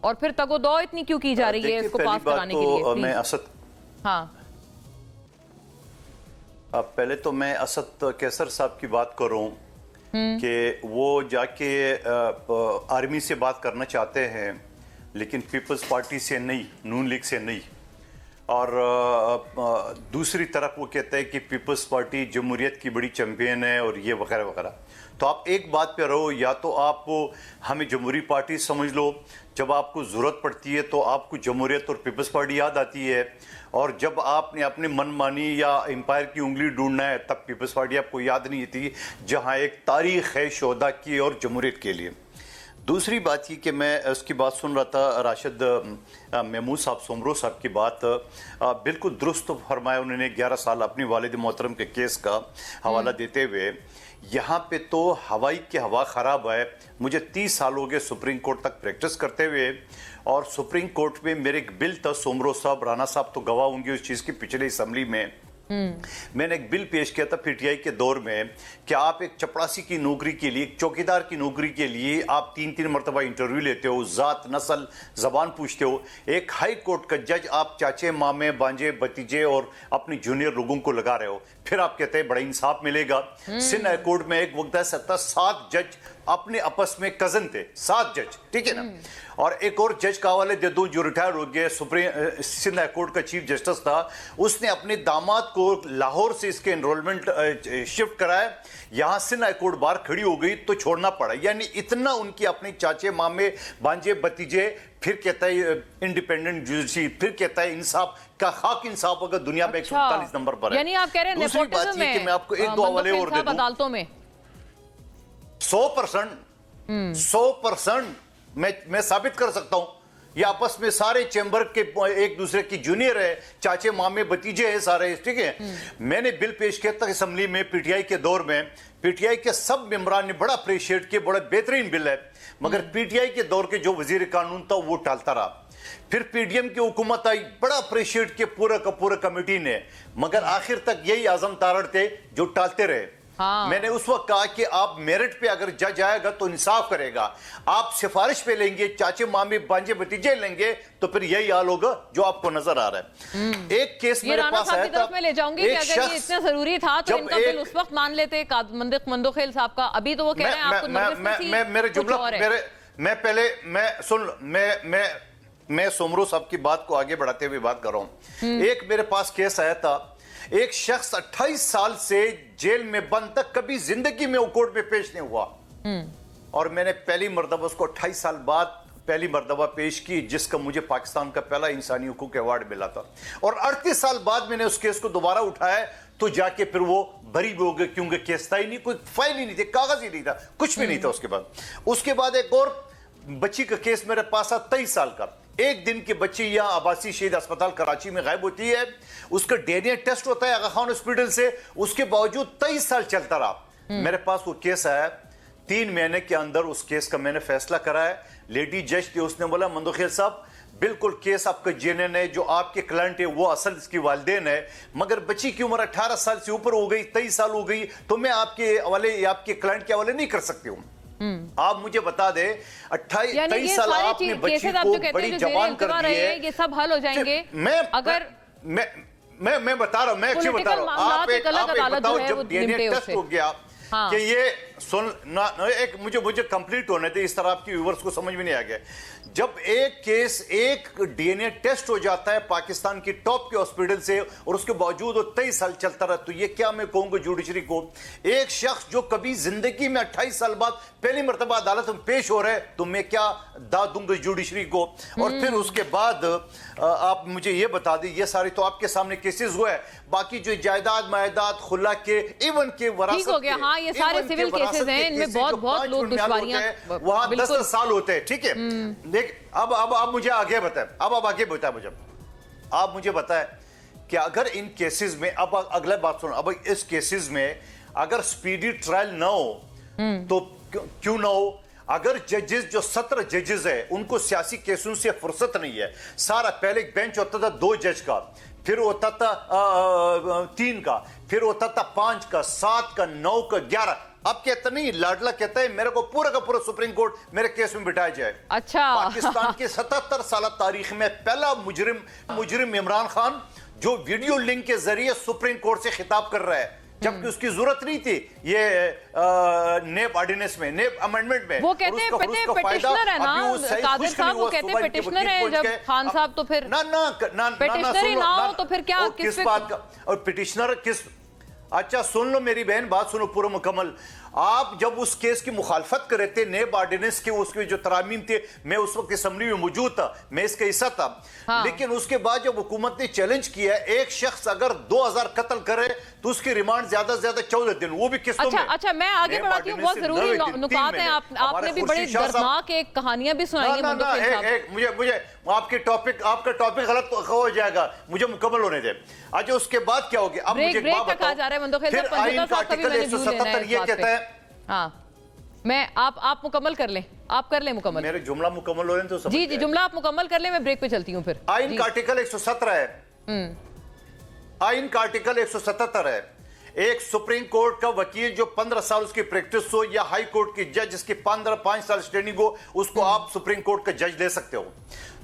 और फिर तगोदो इतनी क्यों की जा रही है इसको पास कराने के लिए? मैं असद हाँ, पहले तो मैं असद कैसर साहब की बात करूं कि वो जाके आर्मी से बात करना चाहते हैं, लेकिन पीपल्स पार्टी से नहीं, नून लीग से नहीं। और दूसरी तरफ वो कहते हैं कि पीपल्स पार्टी जमहूरियत की बड़ी चैंपियन है और ये वगैरह वगैरह। तो आप एक बात पे रहो, या तो आप हमें जमहूरी पार्टी समझ लो, जब आपको ज़रूरत पड़ती है तो आपको जमहूरियत और पीपल्स पार्टी याद आती है, और जब आपने अपने मनमानी या एम्पायर की उंगली ढूंढना है तब पीपल्स पार्टी आपको याद नहीं आती, जहां एक तारीख है शोहदा की और जमहूरियत के लिए। दूसरी बात ये कि मैं उसकी बात सुन रहा था, राशिद महमूद साहब सोमरो साहब की बात बिल्कुल दुरुस्त फरमाया उन्होंने। 11 साल अपनी वालिद मोहतरम के केस का हवाला देते हुए, यहाँ पे तो हवाई की हवा ख़राब है। मुझे 30 साल हो गए सुप्रीम कोर्ट तक प्रैक्टिस करते हुए, और सुप्रीम कोर्ट में मेरे एक बिल था, सोमरो साहब राना साहब तो गवाह होंगे उस चीज़ की, पिछले असम्बली में मैंने एक बिल पेश किया था पीटीआई के दौर में कि आप एक चपरासी की नौकरी के लिए, एक चौकीदार की नौकरी के लिए आप 3-3 मरतबा इंटरव्यू लेते हो, जात नस्ल जबान पूछते हो। एक हाई कोर्ट का जज आप चाचे मामे बांजे भतीजे और अपने जूनियर लोगों को लगा रहे हो, फिर आप कहते हैं बड़ा इंसाफ मिलेगा। सिंध हाई कोर्ट में एक वक्त सकता 7 जज अपने आपस में कजन थे, 7 जज, ठीक है ना। और एक और जज का हवाले दे दूं जो रिटायर हो गया, सुप्रीम सिंध हाई कोर्ट का चीफ जस्टिस था, उसने अपने दामाद को लाहौर से इसके एनरोलमेंट शिफ्ट कराया, यहां सिंध हाई कोर्ट बार खड़ी हो गई तो छोड़ना पड़ा। यानी इतना उनकी अपने चाचे मामे बांजे भतीजे, फिर कहता है इंडिपेंडेंट जुडिशरी, फिर कहता है इंसाफ का खाक इंसाफ अगर दुनिया में 147 नंबर पर है। यानी आप कह रहे हैं दूसरी बात नेपोटिज्म ये कि मैं आपको एक दो हवाले और दे दूं, अदालतों में 100% मैं साबित कर सकता हूं। ये आपस में सारे चैम्बर के एक दूसरे की जूनियर है, चाचे मामे भतीजे हैं सारे, ठीक है। मैंने बिल पेश किया था असेंबली में पीटीआई के दौर में, पीटीआई के सब मेंबरान ने बड़ा अप्रिशिएट किया, बड़ा बेहतरीन बिल है, मगर पीटीआई के दौर के जो वजीर कानून था वो टालता रहा। फिर पीडीएम की हुकूमत आई, बड़ा अप्रिशिएट किया पूरा का पूरा कमेटी ने, मगर आखिर तक यही आजम तारड़ थे जो टालते रहे। हाँ। मैंने उस वक्त कहा कि आप मेरिट पे अगर जज आएगा तो इंसाफ करेगा, आप सिफारिश पे लेंगे, चाचे मामे बांजे भतीजे लेंगे, तो फिर यही हाल होगा जो आपको नजर आ रहा है। एक केस मेरे पास आया था, मैं ले जाऊंगी कि अगर ये इतना जरूरी था तो इनका बिल उस वक्त मान लेते मंदोखेल साहब का। अभी तो वो कह रहे हैं आपको मेरे जुमला मैं सोमरो साहब की बात को आगे बढ़ाते हुए बात कर रहा हूं। एक मेरे पास केस आया था, एक शख्स 28 साल से जेल में बंद तक कभी जिंदगी में कोर्ट में पेश नहीं हुआ, और मैंने पहली मर्तबा उसको 28 साल बाद पहली मर्तबा पेश की, जिसका मुझे पाकिस्तान का पहला इंसानी हुकूक अवार्ड मिला था। और 38 साल बाद मैंने उस केस को दोबारा उठाया तो जाके फिर वो बरी हो गए, क्योंकि केस था ही नहीं, कोई फाइल ही नहीं थी, कागज ही नहीं था, कुछ भी नहीं था। उसके बाद एक और बच्ची का केस मेरे पास था 23 साल का। एक दिन की बच्ची यहां आबासी शहीद अस्पताल कराची में गायब होती है, उसका डीएनए टेस्ट होता है आगा खान हॉस्पिटल से, उसके बावजूद 23 साल चलता रहा। मेरे पास वो केस आया, 3 महीने के अंदर उस केस का मैंने फैसला कराया। लेडी जज थी, उसने बोला मंदोखेल साहब बिल्कुल केस आपका जेन्युइन है, जो आपके क्लाइंट है वो असल इसकी वालिदैन है, मगर बच्ची की उम्र 18 साल से ऊपर हो गई, 23 साल हो गई, तो मैं आपके हवाले या आपके क्लाइंट के हवाले नहीं कर सकती हूं। आप मुझे बता दे 23 साल आपने बच्ची को बड़ी जवान कर दी है, ये सब हल हो जाएंगे। मैं बता रहा हूं, मैं एक्चुअली बता रहा हूं, आप एक बताओ, जब डीएनए टेस्ट हो गया कि ये एक मुझे कंप्लीट होने दे, इस तरह आपकी व्यूवर्स को समझ में नहीं आ गया। जब एक केस, एक डीएनए टेस्ट हो जाता है पाकिस्तान की टॉप के हॉस्पिटल से और उसके बावजूद वो 23 साल चलता रहा, तो ये क्या मैं कहूंगा जुडिशरी को, एक शख्स जो कभी जिंदगी में 28 साल बाद पहली मरतबा अदालत में पेश हो रहा है, तो मैं क्या दाद दूंगा जुडिशरी को। और फिर उसके बाद आप मुझे ये बता दें, ये सारे तो आपके सामने केसेस हुए हैं, बाकी जो जायदाद मायदाद खुला के इवन के ठीक हो गया। हाँ, ये सारे सिविल केसेस हैं, इनमें बहुत लोग दुश्वारियां वहां 10 साल होते हैं, ठीक है। देख अब मुझे आगे बताएं, अब आगे बताएं मुझे, आप मुझे बताएं कि अगर इन केसेस में, अब अगला बात सुनो, अब इस केसेस में अगर स्पीडी ट्रायल ना हो तो क्यों ना हो? अगर जजेस जो 17 जजेस है उनको सियासी केसों से फुर्सत नहीं है, सारा पहले एक बेंच होता था 2 जज का, फिर होता था 3 का, फिर होता था 5 का, 7 का, 9 का, 11। अब कहता नहीं, लाडला कहता है मेरे को पूरा का पूरा सुप्रीम कोर्ट मेरे केस में बिठाया जाए। अच्छा। पाकिस्तान के 77 साल तारीख में पहला मुजरिम इमरान खान जो वीडियो लिंक के जरिए सुप्रीम कोर्ट से खिताब कर रहा है, जबकि उसकी जरूरत नहीं थी ये नेप ऑर्डिनेंस में, नेप अमेंडमेंट में। वो कहते हैं पेटिशनर है ना कादिर साहब, वो कहते हैं पेटिशनर है जब खान साहब, तो फिर पेटिशनर ही ना हो तो फिर क्या, किस बात का? और पेटिशनर किस? अच्छा सुन लो मेरी बहन, बात सुनो पूरा मुकम्मल। आप जब उस केस की मुखालफत कर रहे थे, नेब ऑर्डिनेंस के उसके जो तरामीम थे, मैं उस वक्त असम्बली में मौजूद था, मैं इसका हिस्सा था। हाँ। लेकिन उसके बाद जब हुकूमत ने चैलेंज किया, एक शख्स अगर 2000 कत्ल करे तो उसकी रिमांड ज्यादा से ज्यादा 14 दिन, वो भी किस्तों में। अच्छा मैं आगे बढ़ाती हूँ, बहुत जरूरी नुकात हैं, आपने भी बड़ी दर्दनाक एक कहानियां भी सुनाई है। मुझे आपका टॉपिक गलत हो जाएगा, मुझे मुकम्मल होने दे। अच्छा उसके बाद क्या हो गया? अब मुझे एक बात बताओ, फिर आइन का आर्टिकल 177 ये कहता है। हाँ, मैं आप मुकम्मल कर लें, आप कर लें मुकम्मल। मेरे जुमला मुकम्मल हो रहे हैं तो जी जुमला आप मुकम्मल कर लें, मैं ब्रेक पे चलती हूँ फिर। आइन का आर्टिकल 117 है, आइन का आर्टिकल 177 है। एक सुप्रीम कोर्ट का वकील जो 15 साल उसकी प्रैक्टिस हो, या हाई कोर्ट की जज जिसकी 5 साल स्टैंडिंग हो, उसको आप सुप्रीम कोर्ट का जज ले सकते हो।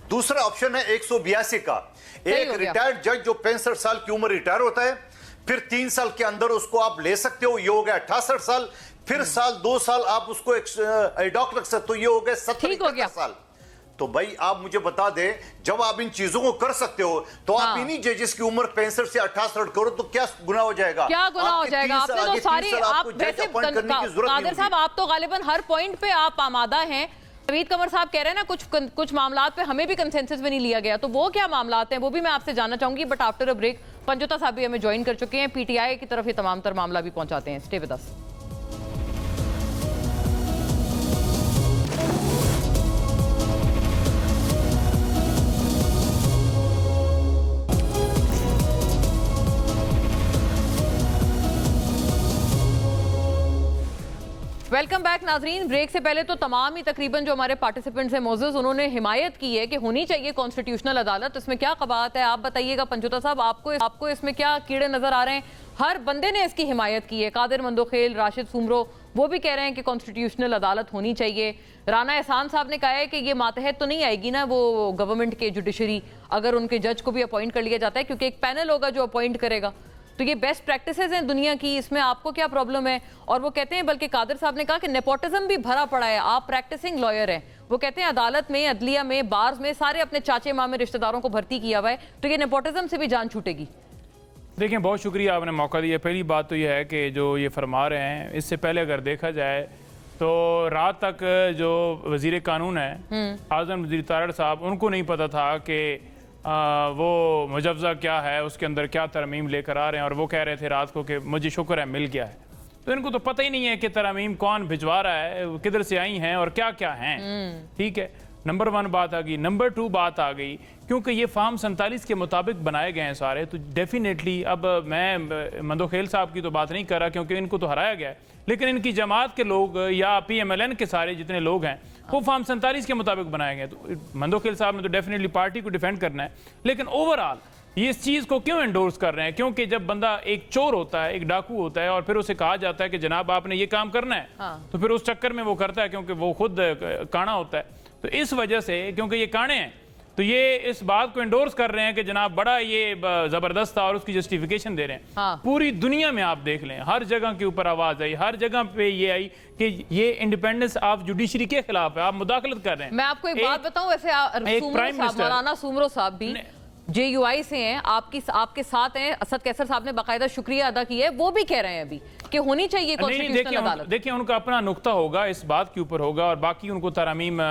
दूसरा ऑप्शन है 182 का, एक रिटायर्ड जज जो 65 साल की उम्र रिटायर होता है, फिर 3 साल के अंदर उसको आप ले सकते हो, ये हो गया 68 साल, फिर 2 साल आप उसको एडॉक रख सकते हो, ये हो गए 70 साल। तो भाई आप मुझे बता दे, जब आप इन चीजों को कर सकते हो तो आप इन्हीं जजेस की उम्र 65 से 68 करो तो क्या गुनाह हो जाएगा? क्या गुनाह हो जाएगा? आपने तो सारी, आप वैसे कादिर साहब आप तो गालिबन हर पॉइंट पे आप आमादा हैं। नवीद कमर साहब कह रहे हैं ना कुछ मामलात पे हमें भी कंसेंसस में नहीं लिया गया, तो वो क्या मामलात हैं वो भी मैं आपसे जानना चाहूंगी। But after a break Panjota साहब भी हमें ज्वाइन कर चुके हैं, पीटीआई की तरफ ये तमाम तर मामला भी पहुंचाते हैं। Stay with us. Welcome back नाजरीन। ब्रेक से पहले तो तमाम ही तकरीबन जो हमारे पार्टिसिपेंट्स हैं मोज़ेज़, उन्होंने हिमायत की है कि होनी चाहिए कॉन्स्टिट्यूशनल अदालत। इसमें क्या कबात है आप बताइएगा पंजोता साहब, आपको इसमें क्या कीड़े नजर आ रहे हैं? हर बंदे ने इसकी हिमायत की है, कादिर मंदोखेल, राशिद सुमरो, वो भी कह रहे हैं कि कॉन्स्टिट्यूशनल अदालत होनी चाहिए। राना एहसान साहब ने कहा है कि ये मातहत तो नहीं आएगी ना वो गवर्नमेंट के जुडिशरी, अगर उनके जज को भी अपॉइंट कर लिया जाता है, क्योंकि एक पैनल होगा जो अपॉइंट करेगा। तो ये बेस्ट प्रैक्टिसेस हैं दुनिया की, इसमें आपको क्या प्रॉब्लम है? और वो कहते हैं, बल्कि कादिर साहब ने कहा कि नेपोटिज्म भी भरा पड़ा है। आप प्रैक्टिसिंग लॉयर हैं, वो कहते हैं अदालत में, अदलिया में, बार्स में सारे अपने चाचे मामे रिश्तेदारों को भर्ती किया हुआ है, तो ये नेपोटिज्म से भी जान छूटेगी। देखिए बहुत शुक्रिया आपने मौका दिया। पहली बात तो यह है कि जो ये फरमा रहे हैं, इससे पहले अगर देखा जाए तो रात तक जो वजीर कानून है आज़म वज़ीर तारड़ साहब, उनको नहीं पता था कि वो मुजव्जा क्या है, उसके अंदर क्या तरमीम लेकर आ रहे हैं, और वो कह रहे थे रात को कि मुझे शुक्र है मिल गया है। तो इनको तो पता ही नहीं है कि तरमीम कौन भिजवा रहा है, किधर से आई हैं और क्या क्या हैं। ठीक है, नंबर 1 बात आ गई। नंबर 2 बात आ गई, क्योंकि ये फार्म 47 के मुताबिक बनाए गए हैं सारे, तो डेफिनेटली, अब मैं मंदोखेल साहब की तो बात नहीं कर रहा क्योंकि इनको तो हराया गया है, लेकिन इनकी जमात के लोग या PMLN के सारे जितने लोग हैं वो फार्म 47 के मुताबिक बनाए गए। तो मंदोखेल साहब ने तो डेफिनेटली पार्टी को डिफेंड करना है, लेकिन ओवरऑल ये इस चीज़ को क्यों एंडोर्स कर रहे हैं? क्योंकि जब बंदा एक चोर होता है, एक डाकू होता है, और फिर उसे कहा जाता है कि जनाब आपने ये काम करना है, तो फिर उस चक्कर में वो करता है, क्योंकि वो खुद काना होता है। तो इस वजह से, क्योंकि ये काने हैं, तो ये इस बात को एंडोर्स कर रहे हैं कि जनाब बड़ा ये जबरदस्त था और उसकी जस्टिफिकेशन दे रहे हैं। हाँ। पूरी दुनिया में आप देख लें, हर जगह के ऊपर आवाज आई, हर जगह पे ये आई कि ये इंडिपेंडेंस ऑफ जुडिशरी के खिलाफ है, आप मुदाखलत कर रहे हैं। मैं आपको एक बात बताऊं, वैसे मौलाना सुमरो साहब भी JUI से हैं, आपके साथ हैं। असद कैसर साहब ने बाकायदा शुक्रिया अदा किया है, वो भी कह रहे हैं अभी कि होनी चाहिए कॉन्स्टिट्यूशनल अदालत। देखिए उनका अपना नुक्ता होगा, इस बात के ऊपर होगा, और बाकी उनको तरामीम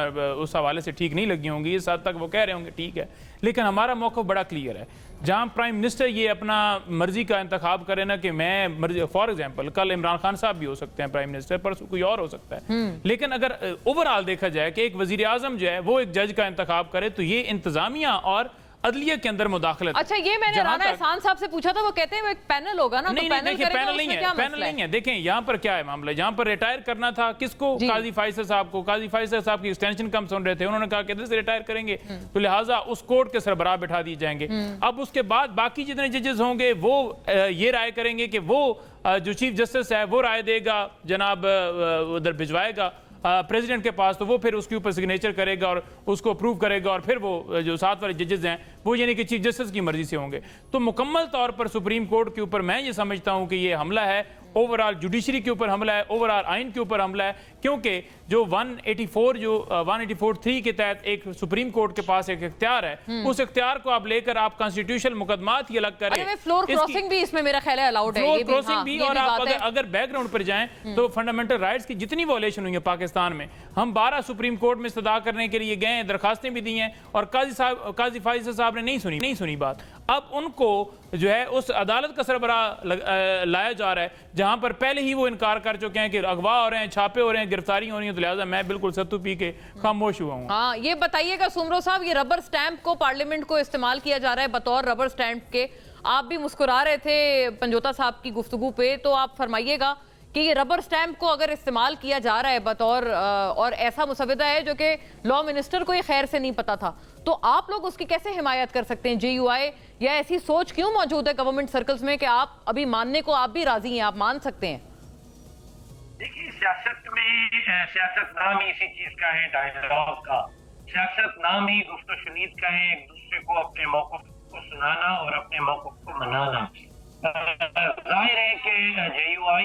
उस हवाले से ठीक नहीं लगी होंगी, इस हद तक वो कह रहे होंगे ठीक है। लेकिन हमारा मौक़िफ़ बड़ा क्लियर है। जहां प्राइम मिनिस्टर ये अपना मर्जी का इंतखाब करे ना कि मैं मर्जी, फॉर एग्जांपल कल इमरान खान साहब भी हो सकते हैं प्राइम मिनिस्टर, परसों कोई और हो सकता है, लेकिन अगर ओवरऑल देखा जाए कि एक वजीर आजम जो है वो एक जज का इंतखाब करे, तो ये इंतजामिया और अदलिया के अंदर मुदाखलत। अच्छा, ये मैंने राना एहसान साहब से पूछा था, वो कहते हैं वो एक पैनल होगा ना। नहीं, तो पैनल नहीं है, पैनल नहीं है। देखें यहाँ पर क्या है मामला, यहाँ पर रिटायर करना था किसको? काजी फैसल साहब को। काजी फैसल साहब की एक्सटेंशन कम सुन रहे थे, उन्होंने कहा कि इधर से रिटायर करेंगे, तो लिहाजा उस कोर्ट के सरबराह बिठा दिए जाएंगे। अब उसके बाद बाकी जितने जजेस होंगे वो ये राय करेंगे कि वो जो चीफ जस्टिस है वो राय देगा, जनाब उधर भिजवाएगा प्रेसिडेंट के पास, तो वो फिर उसके ऊपर सिग्नेचर करेगा और उसको अप्रूव करेगा, और फिर वो जो साथ वाले जजेस हैं वो यानी कि चीफ जस्टिस की मर्जी से होंगे। तो मुकम्मल तौर पर सुप्रीम कोर्ट के ऊपर मैं ये समझता हूं कि ये हमला है, ओवरऑल जुडिशरी के ऊपर हमला है, ओवरऑल आइन के ऊपर हमला है, क्योंकि जो 184 के तहत एक सुप्रीम कोर्ट के पास एक इख्तियार है, उस इख्तियार को आप लेकर आप कॉन्स्टिट्यूशनल मुकदमात ही अलग करें। फ्लोर क्रॉसिंग भी इसमें मेरा ख्याल है अलाउड है, फ्लोर क्रॉसिंग भी। और आप अगर बैकग्राउंड पर जाएं तो फंडामेंटल राइट्स की जितनी वॉयलेशन हुई है पाकिस्तान में, हम 12 सुप्रीम कोर्ट में इस्तदा करने के लिए गए, दरखास्तें भी दी हैं, और काजी फैसल साहब ने नहीं सुनी बात। अब उनको जो है उस अदालत का सरबराह लाया जा रहा है जहां पर पहले ही वो इनकार कर चुके हैं कि अगवा हो रहे हैं, छापे हो रहे हैं, गिरफ्तारी हो रही है, तो लिहाजा मैं बिल्कुल सत्तू पी के खामोश हुआ हूँ। हाँ, ये बताइएगा सुमरो साहब, ये रबर स्टैंप को पार्लियामेंट को इस्तेमाल किया जा रहा है बतौर रबर स्टैंप के। आप भी मुस्कुरा रहे थे पंजोता साहब की गुफ्तगू पे, तो आप फरमाइएगा कि ये रबर स्टैंप को अगर इस्तेमाल किया जा रहा है बतौर और ऐसा मुसविदा है जो कि लॉ मिनिस्टर को ये खैर से नहीं पता था, तो आप लोग उसकी कैसे हिमायत कर सकते हैं? JUI या ऐसी सोच क्यों मौजूद है गवर्नमेंट सर्कल्स में कि आप अभी मानने को आप भी राजी हैं, आप मान सकते हैं? देखिए, सियासत में सियासत नाम ही इसी चीज का है, डायलॉग का। सियासत नाम ही गुफ्तगू का है, एक दूसरे को अपने मौक़िफ़ को सुनाना और अपने मौक़िफ़ को मनाना। जाहिर है कि JUI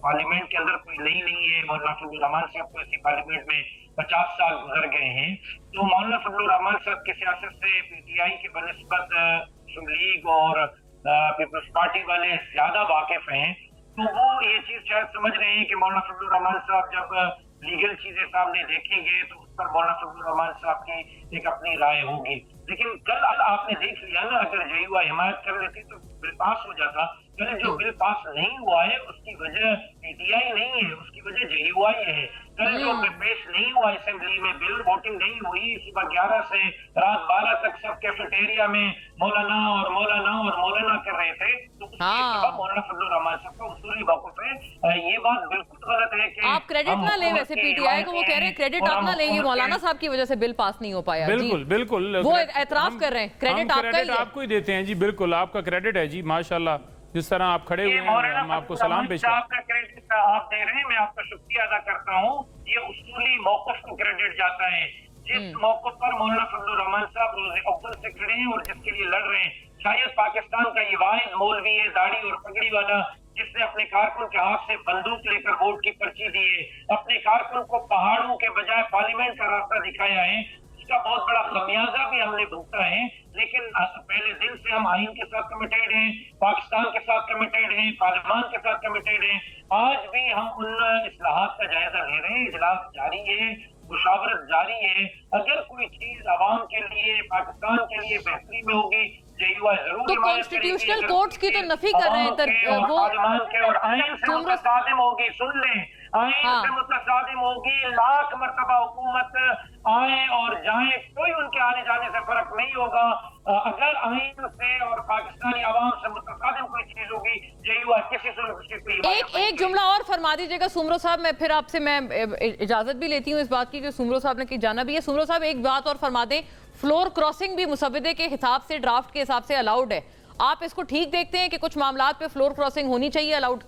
पार्लियामेंट के अंदर कोई नई नहीं है। मौलाना फजलुर रहमान साहब को इसी पार्लियामेंट में 50 साल गुजर गए हैं, तो मौलाना फजलुर रहमान साहब की सियासत से PTI के बनिस्बत मुस्लिम लीग और पीपल्स पार्टी वाले ज्यादा वाकिफ हैं। तो वो ये चीज शायद समझ रहे हैं कि मौलाना फजलुर रहमान साहब जब लीगल चीजें सामने देखेंगे तो उस पर मौलाना फजलुर रहमान साहब की एक अपनी राय होगी। लेकिन कल आपने देख लिया ना, अगर JUI हिमायत कर लेती तो बिल पास हो जाता। कल जो बिल पास नहीं हुआ है उसकी वजह PTI नहीं है, उसकी वजह JUI है। कल जो पेश नहीं हुआ असेंबली में बिल, वोटिंग नहीं हुई, सुबह 11 से रात 12 तक सब कैफेटेरिया में मौलाना और मौलाना और मौलाना कर रहे थे, तो उसके सबब मौलाना फजलुर रहमान साहब का उसूली मौक़िफ़ है। ये बात बिल्कुल गलत है कि आप क्रेडिट ना लें, वैसे PTI को वो कह रहे हैं क्रेडिट आप ना लें, ये मौलाना साहब की वजह से बिल पास नहीं हो पाया। बिल्कुल बिल्कुल, वो एतराफ कर रहे हैं, क्रेडिट आपको ही देते हैं जी, बिल्कुल आपका क्रेडिट है जी, माशाल्लाह जिस तरह आप खड़े हुए हैं, हम आपको सलाम पेश करते हैं। क्रेडिट आप दे रहे हैं, मैं आपका शुक्रिया अदा करता हूँ। ये उसूली मौक़िफ़ को क्रेडिट जाता है, जिस मौक़िफ़ पर मौलाना फजलुर रहमान साहब रोज़े अव्वल से खड़े हैं और जिसके लिए लड़ रहे हैं। शायद पाकिस्तान का ये वाहिद मौलवी है दाढ़ी और पगड़ी वाला जिसने अपने कारकुन के हाथ से बंदूक लेकर वोट की पर्ची दी है, अपने कारकुन को पहाड़ों के बजाय पार्लियामेंट का रास्ता दिखाया है। उसका बहुत बड़ा खमियाजा भी हमने भुगता है, लेकिन पहले दिन से हम आइन के साथ कमिटेड हैं, पाकिस्तान के साथ कमिटेड हैं, पार्लियामान के साथ कमिटेड हैं। आज भी हम उन इस्लाहात का जायजा ले रहे हैं, इजलास जारी है, मुशावरत जारी है। अगर कोई चीज आवाम के लिए, पाकिस्तान के लिए बेहतरी में होगी, JUI जरूर। तो कॉन्स्टिट्यूशनल कोर्ट्स की तो नफी कर रहे हैं वो पार्लियामान के, और आइन से मुतसादिम होगी। सुन लें, आइन से मुतसादिम होगी। लाख मरतबा हुकूमत आए और जाए, कोई उनके आने जाने से फर्क नहीं होगा। अगर आइन से और पाकिस्तानी आवाम से मुतसादिम कोई चीज होगी, JUI किसी से एक जुमला और फरमा दीजिएगा सुमरो साहब, मैं फिर आपसे मैं इजाजत भी लेती हूँ इस बात की कि सुमरो साहब ने की जाना भी है। सुमरो साहब एक बात और फरमा दें, फ्लोर क्रॉसिंग भी मुसविदे के हिसाब से, ड्राफ्ट के हिसाब से अलाउड है, आप इसको ठीक देखते हैं कि कुछ मामलात पे फ्लोर क्रॉसिंग होनी चाहिए अलाउड?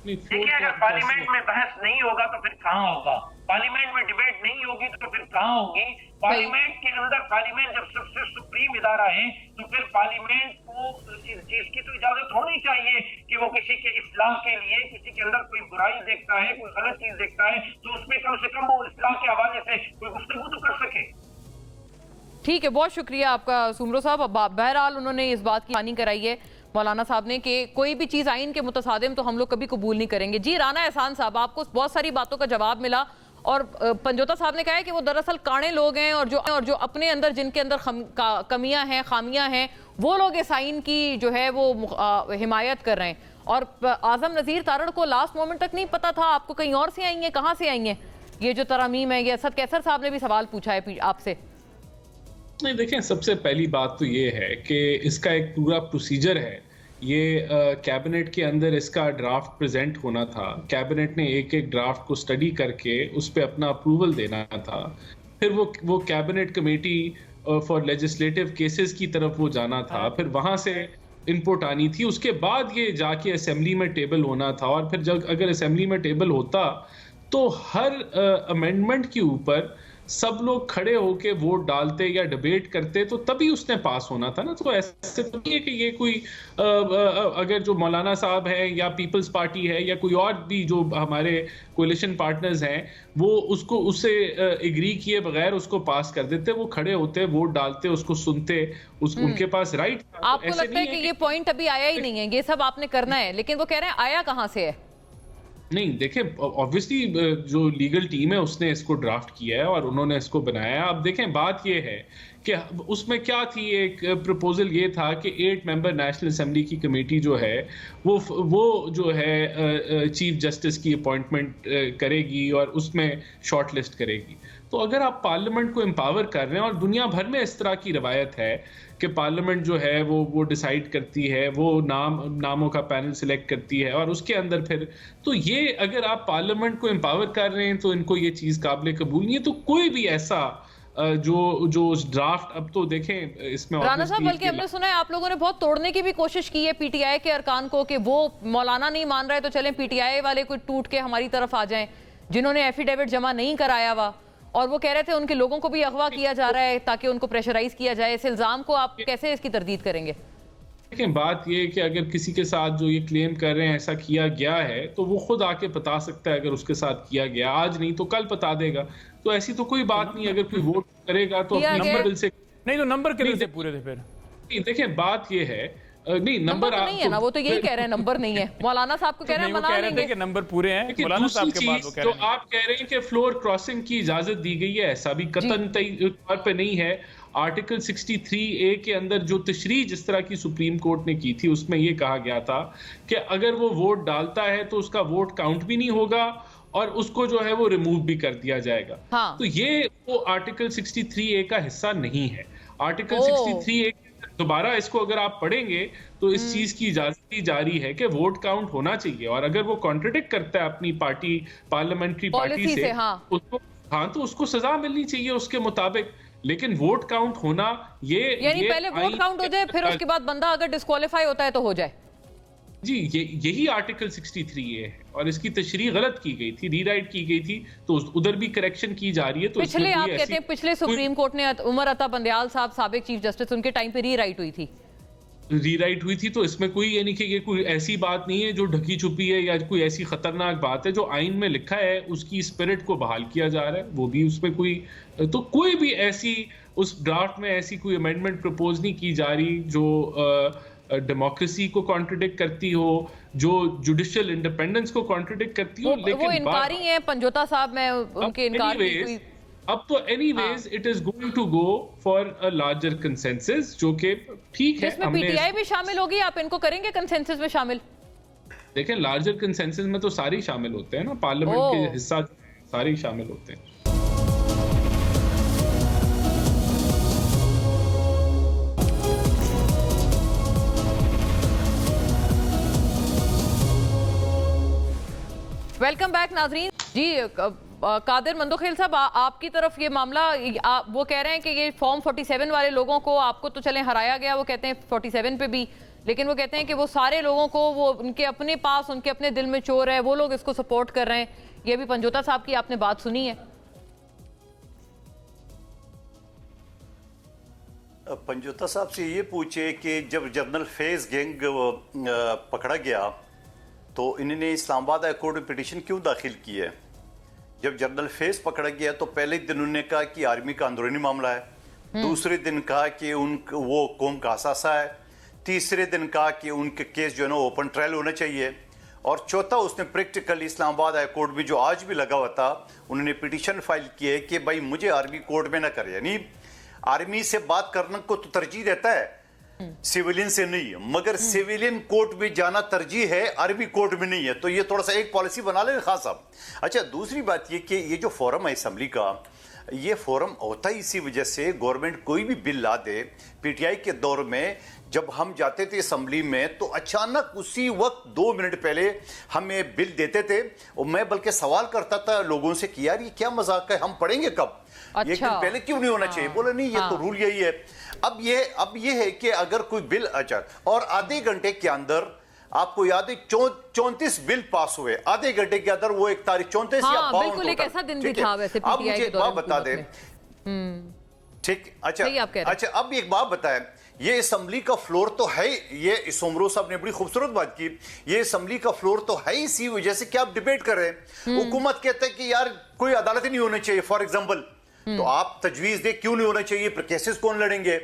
देखिए, अगर पार्लियामेंट में बहस नहीं होगा तो फिर कहाँ होगा? पार्लियामेंट में डिबेट नहीं होगी तो फिर कहाँ होगी? पार्लियामेंट के अंदर, पार्लियामेंट जब सबसे सुप्रीम इदारा है तो फिर पार्लियामेंट को इस चीज की तो इजाजत होनी चाहिए कि वो किसी के इस्लाह के लिए, किसी के अंदर कोई बुराई देखता है, कोई गलत चीज देखता है, तो उसमें कम से कम वो इस्लाह के हवाले से कोई गुफ्तगू तो कर सके। ठीक है, बहुत शुक्रिया आपका सुमरो साहब। बहरहाल उन्होंने इस बात की हानि कराई है मौलाना साहब ने कि कोई भी चीज़ आइन के मुतसादिम तो हम लोग कभी कबूल नहीं करेंगे। जी राना एहसान साहब, आपको बहुत सारी बातों का जवाब मिला और पंजोता साहब ने कहा है कि वो दरअसल काणे लोग हैं और जो अपने अंदर, जिनके अंदर कमियां हैं, खामियां हैं, वो लोग इस आइन की जो है वो हिमायत कर रहे हैं। और आजम नज़ीर तारड़ को लास्ट मोमेंट तक नहीं पता था, आपको कहीं और से आई हैं, कहाँ से आई हैं ये जो तरामीम है? ये असद कैसर साहब ने भी सवाल पूछा है आपसे। नहीं, देखें, सबसे पहली बात तो ये है कि इसका एक पूरा प्रोसीजर है। ये कैबिनेट के अंदर इसका ड्राफ्ट प्रेजेंट होना था, कैबिनेट ने एक एक ड्राफ्ट को स्टडी करके उस पर अपना अप्रूवल देना था, फिर वो cabinet committee for legislative cases की तरफ वो जाना था, फिर वहाँ से इनपुट आनी थी, उसके बाद ये जाके असेंबली में टेबल होना था। और फिर जब अगर असेंबली में टेबल होता तो हर अमेंडमेंट के ऊपर सब लोग खड़े होके वोट डालते या डिबेट करते, तो तभी उसने पास होना था ना। तो ऐसे तो नहीं है कि ये कोई अगर जो मौलाना साहब है या पीपल्स पार्टी है या कोई और भी जो हमारे कोलिशन पार्टनर्स हैं, वो उससे एग्री किए बगैर उसको पास कर देते, वो खड़े होते, वोट डालते, उसको सुनते, उनके पास राइट। आपको लगता है कि ये पॉइंट अभी आया ही नहीं है, ये सब आपने करना है, लेकिन वो कह रहे हैं आया कहाँ से है? नहीं, देखें, ऑब्वियसली जो लीगल टीम है उसने इसको ड्राफ्ट किया है और उन्होंने इसको बनाया है। अब देखें, बात ये है कि उसमें क्या थी, एक प्रपोजल ये था कि 8 मेंबर नेशनल असेंबली की कमेटी जो है वो जो है चीफ जस्टिस की अपॉइंटमेंट करेगी और उसमें शॉर्ट लिस्ट करेगी। तो अगर आप पार्लियामेंट को एम्पावर कर रहे हैं, और दुनिया भर में इस तरह की रवायत है कि पार्लियामेंट जो है वो डिसाइड करती है, वो नामों का पैनल सिलेक्ट करती है और उसके अंदर फिर, तो ये अगर आप पार्लियामेंट को एम्पावर कर रहे हैं तो इनको ये चीज़ काबिल कबूल नहीं है। तो कोई भी ऐसा जो ड्राफ्ट, अब तो देखें इसमें राना साहब, बल्कि हमने सुना है आप लोगों ने बहुत तोड़ने की भी कोशिश की है पीटीआई के अरकान को कि वो मौलाना नहीं मान रहे तो चलें पीटीआई वाले कोई टूट के हमारी तरफ आ जाएं, जिन्होंने एफिडेविट जमा नहीं कराया हुआ, और वो कह रहे थे उनके लोगों को भी अगवा किया जा रहा है ताकि उनको प्रेशराइज किया जाए। इस इल्जाम को आप कैसे इसकी तरदीद करेंगे? लेकिन बात ये है कि अगर किसी के साथ जो ये क्लेम कर रहे हैं ऐसा किया गया है तो वो खुद आके बता सकता है, अगर उसके साथ किया गया, आज नहीं तो कल बता देगा। तो ऐसी तो कोई बात नहीं, अगर कोई वोट करेगा तो अपने नंबर बिल से नहीं, तो नंबर कितने से पूरे थे फिर? नहीं, देखें, बात ये है, नहीं नंबर तो नहीं है ना, वो तो यही कह रहे हैं नंबर नहीं है। मौलाना साहब को कह रहे हैं मना लेंगे कि नंबर पूरे हैं। मौलाना साहब के बाद वो कह रहे हैं, आप कह रहे हैं कि फ्लोर क्रॉसिंग की इजाजत दी गई है, ऐसा भी कतन तौर पे नहीं है। आर्टिकल 63A के अंदर जो तशरीह जिस तरह की सुप्रीम कोर्ट ने की थी, उसमें यह कहा गया था कि अगर वो वोट डालता है तो उसका वोट काउंट भी नहीं होगा और उसको जो है वो रिमूव भी कर दिया जाएगा। हाँ। तो ये वो आर्टिकल 63A का हिस्सा नहीं है। आर्टिकल 63A दोबारा इसको अगर आप पढ़ेंगे तो इस चीज की इजाजत दी जा रही है कि वोट काउंट होना चाहिए, और अगर वो कॉन्ट्रडिक्ट करता है अपनी पार्टी, पार्लियामेंट्री पार्टी से, तो उसको सजा मिलनी चाहिए उसके मुताबिक। लेकिन वोट काउंट होना यानी पहले वोट काउंट हो जाए, फिर उसके बाद बंदा अगर डिस्क्वालीफाई होता है तो हो जाए। जी, यही आर्टिकल 63A है और इसकी तशरीह गलत की गई थी, रीराइट की गई थी, तो उधर भी करेक्शन की जा रही है। तो पिछले आप कहते हैं पिछले सुप्रीम कोर्ट ने उमर अता बंदयाल साहब साबिक चीफ जस्टिस, उनके टाइम पे रीराइट हुई थी, तो इसमें कोई यानी कि ये कोई ऐसी बात नहीं है जो ढकी छुपी है या कोई ऐसी खतरनाक बात है। जो आइन में लिखा है उसकी स्पिरिट को बहाल किया जा रहा है, वो भी उसमें कोई भी ऐसी उस ड्राफ्ट में ऐसी कोई अमेंडमेंट प्रपोज नहीं की जा रही जो डेमोक्रेसी को कॉन्ट्रडिक्ट करती हो, जो जुडिशियल इंडिपेंडेंस को कॉन्ट्रडिक्ट करती हो। लेकिन वो इनकारी हैं पंजोता साहब, मैं उनके इनकार की अब तो anyways it is going to go for a larger consensus, जो कि ठीक है। इसमें पीटीआई भी शामिल होगी, आप इनको करेंगे कंसेंसस में शामिल? देखें, लार्जर कंसेंसस में तो सारे शामिल होते हैं ना, पार्लियामेंट के हिस्सा सारे शामिल होते हैं। वेलकम बैक नाजरीन। जी कादिर मंदोखेल साहब, आपकी तरफ ये मामला, वो कह रहे हैं कि ये फॉर्म 47 वाले लोगों को, आपको तो चलें हराया गया, वो कहते हैं 47 पे भी, लेकिन वो कहते हैं कि वो सारे लोगों को, वो उनके अपने पास, उनके अपने दिल में चोर है, वो लोग इसको सपोर्ट कर रहे हैं। ये भी पंजोता साहब की आपने बात सुनी है। पंजोता साहब से ये पूछे कि जब जनरल फैज गैंग पकड़ा गया तो इन्होंने इस्लामाबाद हाई कोर्ट में पिटीशन क्यों दाखिल की है? जब जनरल फैज पकड़ा गया तो पहले दिन उन्होंने कहा कि आर्मी का अंदरूनी मामला है, दूसरे दिन कहा कि वो कौम का असासा है, तीसरे दिन कहा कि उनके केस जो है ना ओपन ट्रायल होना चाहिए, और चौथा उसने प्रैक्टिकली इस्लामाबाद हाई कोर्ट में जो आज भी लगा हुआ था उन्होंने पिटीशन फाइल की है कि भाई मुझे आर्मी कोर्ट में ना करे, यानी आर्मी से बात करने को तो तरजीह देता है सिविलियन से नहीं, मगर सिविलियन कोर्ट में जाना तरजीह है, आर्मी कोर्ट में नहीं है। तो ये थोड़ा सा एक पॉलिसी बना ले खान साहब। अच्छा, दूसरी बात ये कि ये जो फोरम है असेंबली का, ये फोरम होता ही इसी वजह से गवर्नमेंट कोई भी बिल ला दे। पीटीआई के दौर में जब हम जाते थे असेंबली में तो अचानक उसी वक्त 2 मिनट पहले हमें बिल देते थे, और मैं बल्कि सवाल करता था लोगों से कि यार ये क्या मजाक है, हम पढ़ेंगे कब? अच्छा। एक दिन पहले क्यों नहीं होना चाहिए? बोले नहीं, ये तो रूल यही है। अब ये है कि अगर कोई बिल और आधे घंटे के अंदर आपको याद है 34 बिल पास हुए आधे घंटे के अंदर, वो एक तारीख 34 या 52 बिल्कुल एक ऐसा दिन भी था वैसे अब पीटीआई मुझे के दौरान बता दे, ठीक, अच्छा अच्छा, अब एक बात बताएं, ये असेंबली का फ्लोर तो है, ये सोमरो साहब ने बड़ी खूबसूरत बात की, ये असेंबली का फ्लोर तो है इसी वजह से कि आप डिबेट कर रहे हैं। हुकूमत कहते हैं कि यार कोई अदालत ही नहीं होनी चाहिए फॉर एग्जांपल, तो आप तजवीज दे क्यों नहीं होना चाहिए, पर केसेस कौन लड़ेंगे?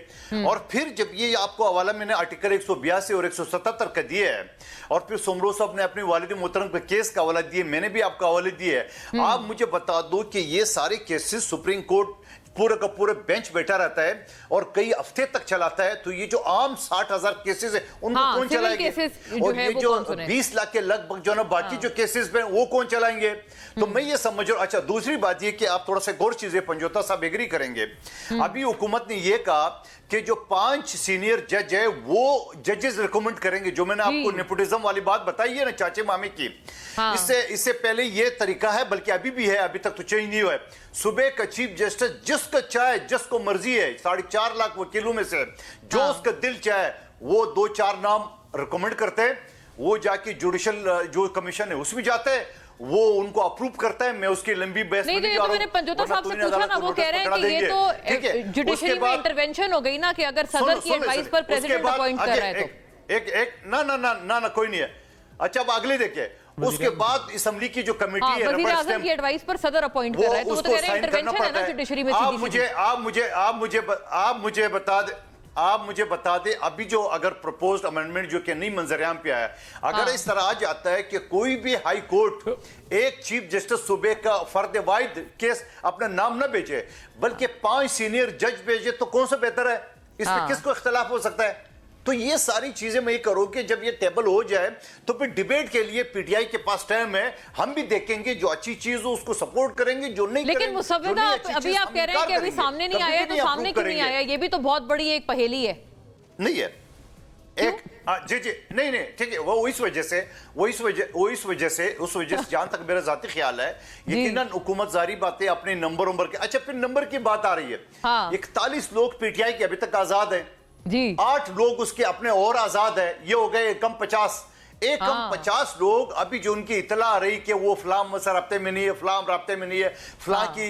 और फिर जब ये आपको हवाला मैंने आर्टिकल 182 और 177 का दिया है, और फिर सोमरो साहब ने अपने वालिद मोहतरम के केस का हवाला दिए, मैंने भी आपका हवाले दिए है। आप मुझे बता दो कि ये सारे केसेस सुप्रीम कोर्ट पूरे का पूरे बेंच बैठा रहता है और कई हफ्ते तक चलाता है, तो ये जो आम 60,000 केसेस है उनको कौन चलाएंगे? और ये जो 20 लाख के लगभग जो ना बाकी जो केसेस पे वो कौन चलाएंगे? तो मैं ये समझ रहा। अच्छा, दूसरी बात ये कि आप थोड़ा सा गौर चीजें पंजोता साहब एग्री करेंगे, अभी हुकूमत ने ये कहा कि जो 5 सीनियर जज है वो जजेस रिकमेंड करेंगे, जो मैंने आपको नेपोटिज्म वाली बात बताई है ना चाचे मामे की, इससे पहले ये तरीका है, बल्कि अभी भी है, अभी तक तो चेंज नहीं हुआ है। सुबह का चीफ जस्टिस जिसका चाहे, जिसको मर्जी है, 4.5 लाख वकीलों में से जो उसका दिल चाहे वो 2-4 नाम रिकमेंड करते हैं, वो जाके जुडिशल जो कमीशन है उसमें जाते हैं, वो उनको अप्रूव करता है। मैं उसकी लंबी बहस नहीं, तो ये तो मैंने पंजोता साहब से पूछा ना, वो कह रहे हैं कि ये तो जुडिशरी में इंटरवेंशन हो गई ना, कि अगर सदर की एडवाइस पर प्रेसिडेंट अपॉइंट कर रहा है तो एक ना कोई नहीं है। अच्छा, अब अगले देखिए, उसके बाद असेंबली की जो कमेटी है, वज़ीर आज़म की एडवाइस पर सदर अपॉइंट कर रहा है, तो वो तो कह रहे हैं इंटरवेंशन है ना जुडिशरी में। आप मुझे बता दे अभी जो अगर प्रपोज्ड अमेंडमेंट जो कि नहीं मंजरियाम पे आया, अगर इस तरह आ जाता है कि कोई भी हाई कोर्ट एक चीफ जस्टिस सूबे का फर्द वाहिद केस अपना नाम न भेजे बल्कि 5 सीनियर जज भेजे, तो कौन सा बेहतर है? इसमें किसको इख्तिलाफ हो सकता है? तो ये सारी चीजें मैं ये करूं कि जब ये टेबल हो जाए तो फिर डिबेट के लिए पीटीआई के पास टाइम है, हम भी देखेंगे जो अच्छी चीज हो उसको सपोर्ट करेंगे, जो नहीं लेकिन मुसव्विदा अभी आप कह रहे हैं कि अभी सामने नहीं आया, तो सामने क्यों नहीं आया? ये भी तो बहुत बड़ी एक पहेली है। नहीं है एक जी नहीं ठीक है, वो इस वजह से जहां तक मेरा जाती ख्याल है, यकीनन हुकूमत जारी बातें अपने नंबर के। अच्छा, फिर नंबर की बात आ रही है, 41 लोग पीटीआई के अभी तक आजाद है जी, 8 लोग उसके अपने और आजाद है, ये हो गए कम 50 लोग अभी जो उनकी इतला आ रही कि वो फलाम राब्ते में नहीं है, फलाम राब्ते में नहीं है, फलां की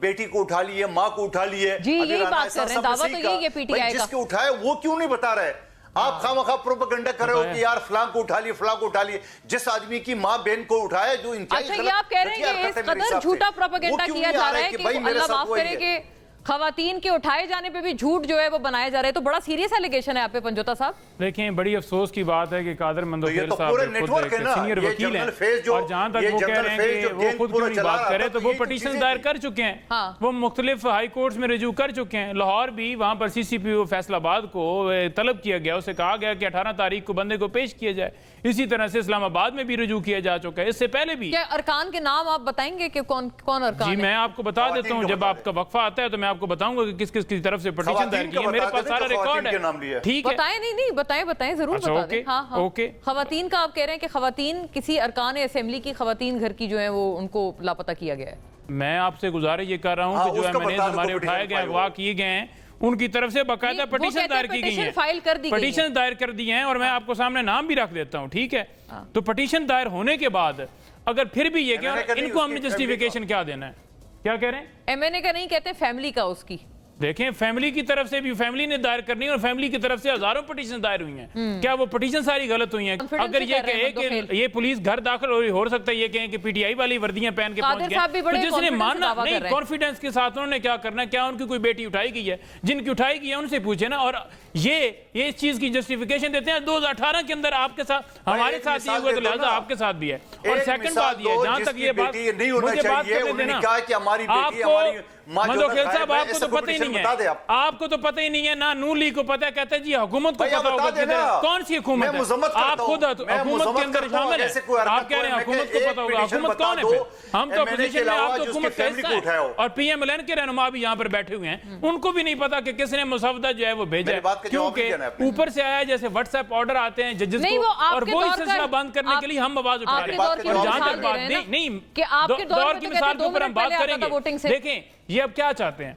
बेटी को उठा लिए, माँ को उठा लिए, यही बात कर रहे हैं, दावा तो यही है पीटीआई का। जिसके उठाए वो क्यों नहीं बता रहे? आप खामखा प्रोपेगेंडा कर रहे हो कि यार फलां को उठा लिए, फलां को उठा लिए, जिस आदमी की माँ बहन को उठाया जो इंतजाम। अच्छा, ये आप कह रहे हैं कि इस कदर झूठा प्रोपेगेंडा किया जा रहा है कि अल्लाह माफ करे कि खवातीन के उठाए जाने पे भी झूठ जो है वो बनाया जा रहा है, तो बड़ा सीरियस एलिगेशन है आप पे पंजोता साहब। देखिए, बड़ी अफसोस की बात है कि कादर मंदोखेर साहब सीनियर वकील हैं, और जहां तक वो कह रहे हैं कि वो खुद क्यों नहीं बात करे, तो वो पिटीशन दायर कर चुके हैं, वो मुख्तलिफ हाई कोर्ट्स में रिज्यू कर चुके हैं। लाहौर भी वहां पर CCPO फैसलाबाद को तलब किया गया, उसे कहा गया कि 18 तारीख को बंदे को पेश किया जाए। इसी तरह से इस्लामाबाद में भी रिज्यू किया जा चुका है, इससे पहले भी। क्या अरकान के नाम आप बताएंगे कि कौन कौन अरकान? जी, मैं आपको बता देता हूँ, जब आपका वक्फा आता है तो मैं आपको बताऊंगा कि किस की तरफ से पिटीशन दायर की है। मेरे पास सारा रिकॉर्ड है, ठीक है? बताएं, नहीं बताएं जरूर बता दें। हाँ, ओके। खवातीन का आप कह रहे हैं कि खवातीन किसी अरकान असेंबली की खवातीन घर की जो है वो उनको लापता किया गया है। मैं आपसे गुजारिश ये कर रहा हूँ कि जो एमएनएज हमारे उठाए गए, अगवा किए गए हैं, उनकी तरफ से बाकायदा पिटीशन दायर की गई है, पिटीशन दायर कर दी है, और मैं आपको सामने नाम भी रख देता हूँ, ठीक है? तो पिटीशन दायर होने के बाद अगर फिर भी ये MNA का कि नहीं, इनको हमने उसकी जस्टिफिकेशन क्या देना है? क्या कह रहे हैं? एमएनए का नहीं कहते, फैमिली का उसकी। देखें, फैमिली की तरफ से भी फैमिली ने दायर करनी है और फैमिली की तरफ से हजारों पिटीशन दायर हुई हैं। क्या वो पिटीशन सारी गलत हुई हैं? अगर ये कहे कि ये पुलिस घर दाखिल हो सकता है, ये कहें कि पीटीआई वाली वर्दियां पहन के पहुंच गए, तो जिसने मानना नहीं, कॉन्फिडेंस के साथ उन्होंने क्या करना है? क्या उनकी कोई बेटी उठाई गई है? जिनकी उठाई गई है उनसे पूछे ना। और ये इस चीज की जस्टिफिकेशन देते हैं 2018 के अंदर आपके साथ, हमारे साथ ये हुआ, तो लिहाजा आपके साथ भी है। और सेकंड बात ये, जहां तक ये बात मुझे बात करने देना, आपको मंदोखेल साहब आपको तो पता ही नहीं है, आपको तो पता ही नहीं है ना, नून लीग को पता है, कहते हैं जी हुकूमत को पता होगा। कौन सी हुकूमत है? आप खुद हुकूमत के अंदर शामिल है, आप कह रहे हैं हुकूमत को पता होगा। हुकूमत कौन है फिर? हम तो अपोजिशन में, आप तो हुकूमत का हिस्सा है। और पीएमएलएन के रहनुमा भी यहाँ पर बैठे हुए हैं, उनको भी नहीं पता कि किसने मुसवदा जो है वो भेजा है, क्योंकि ऊपर से आया जैसे व्हाट्सएप ऑर्डर आते हैं जजेस को, और वो इस सिलसिला बंद करने के लिए हम आवाज उठा रहे हैं। और जहां तक बात नहीं, दौर की मिसाल के ऊपर हम बात करेंगे। देखें, ये अब क्या चाहते हैं?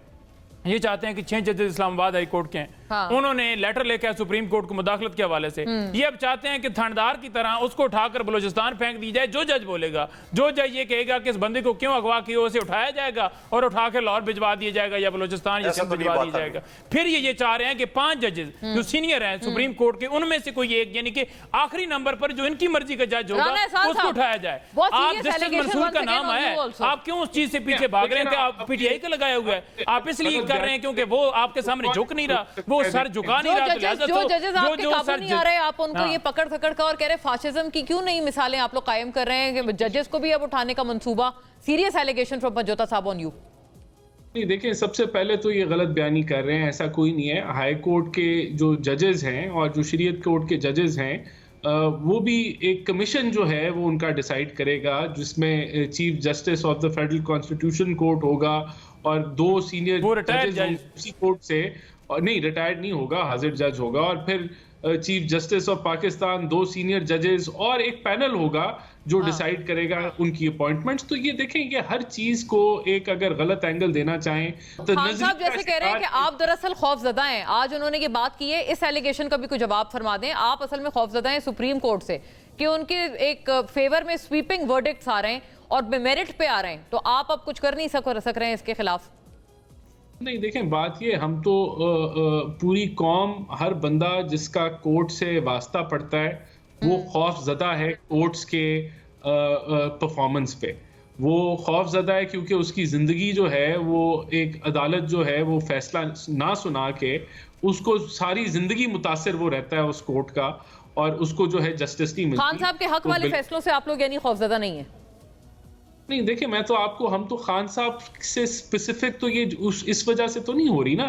ये चाहते हैं कि 6 जजेस इस्लामाबाद हाई कोर्ट के हैं, उन्होंने लेटर लेकर सुप्रीम कोर्ट को मुदाखलत के हवाले से, ये अब चाहते हैं कि थानेदार की तरह उसको उठाकर बलूचिस्तान फेंक दी जाए। जो जज बोलेगा, जो जज ये कहेगा कि इस बंदे को क्यों अगवा किया, उसे उठाया जाएगा और उठा के लाहौर भिजवा दिया जाएगा या बलूचिस्तान या सिंध भिजवा दिया जाएगा। फिर ये चाह रहे हैं कि 5 जजेस जो सीनियर हैं सुप्रीम कोर्ट के, उनमें से कोई एक, यानी कि आखिरी नंबर पर जो इनकी मर्जी का जज होगा, उसको उठाया जाए। आप जस्टिस मंसूर का नाम आया, आप क्यों उस चीज से पीछे भाग रहे हैं? कि आप पीटीआई का लगाया हुआ है, आप इसलिए कर रहे हैं क्योंकि वो आपके सामने झुक नहीं रहा, वो सर झुका नहीं रहा। जो जजेस आपके काबू नहीं आ रहे, आप उनको ये पकड़ थकड़ का और कह रहे फाशिज्म की क्यों नहीं मिसालें आप लोग कायम कर रहे हैं कि जजेस को भी अब उठाने का मंसूबा? सीरियस एलिगेशन फ्रॉम पंजोता साहब ऑन यू। नहीं, देखिए, सबसे पहले तो ये गलत बयानी कर रहे हैं, ऐसा कोई नहीं है। हाई कोर्ट के जो जजेस हैं और जो शरीयत कोर्ट के जजेस हैं, वो भी एक कमीशन जो है वो उनका डिसाइड करेगा, जिसमें chief justice of the federal constitution court होगा और 2 सीनियर जजेस उसी कोर्ट से, और नहीं, रिटायर्ड नहीं होगा, हाजिर जज होगा, और फिर chief justice of Pakistan, 2 senior जजेस और एक पैनल होगा जो डिसाइड करेगा उनकी अपॉइंटमेंट्स। तो ये देखें कि हर चीज को एक अगर गलत एंगल देना चाहें तो खान साहब जैसे कह रहे हैं कि आप दरअसल खौफजदा हैं, आज उन्होंने ये बात की है, इस एलिगेशन का भी कोई जवाब फरमा दें। आप असल में खौफजदा हैं सुप्रीम कोर्ट से कि उनके एक फेवर में स्वीपिंग वर्डिक्ट्स आ रहे हैं और मेरिट पे आ रहे हैं, तो आप अब कुछ कर नहीं सक रहे हैं इसके खिलाफ? नहीं, देखें, बात ये, हम तो पूरी कौम, हर बंदा जिसका कोर्ट से वास्ता पड़ता है वो खौफजदा है कोर्ट्स के परफॉर्मेंस पे। वो खौफजदा है क्योंकि उसकी ज़िंदगी जो है वो एक अदालत जो है वो फैसला ना सुना के उसको सारी ज़िंदगी मुतासिर वो रहता है उस कोर्ट का, और उसको जो है जस्टिस नहीं मिलती। खान साहब के हक वाले फैसलों से आप लोग यानी खौफजदा नहीं है? नहीं, देखिए, मैं तो आपको, हम तो खान साहब से स्पेसिफिक तो ये इस वजह से तो नहीं हो रही ना।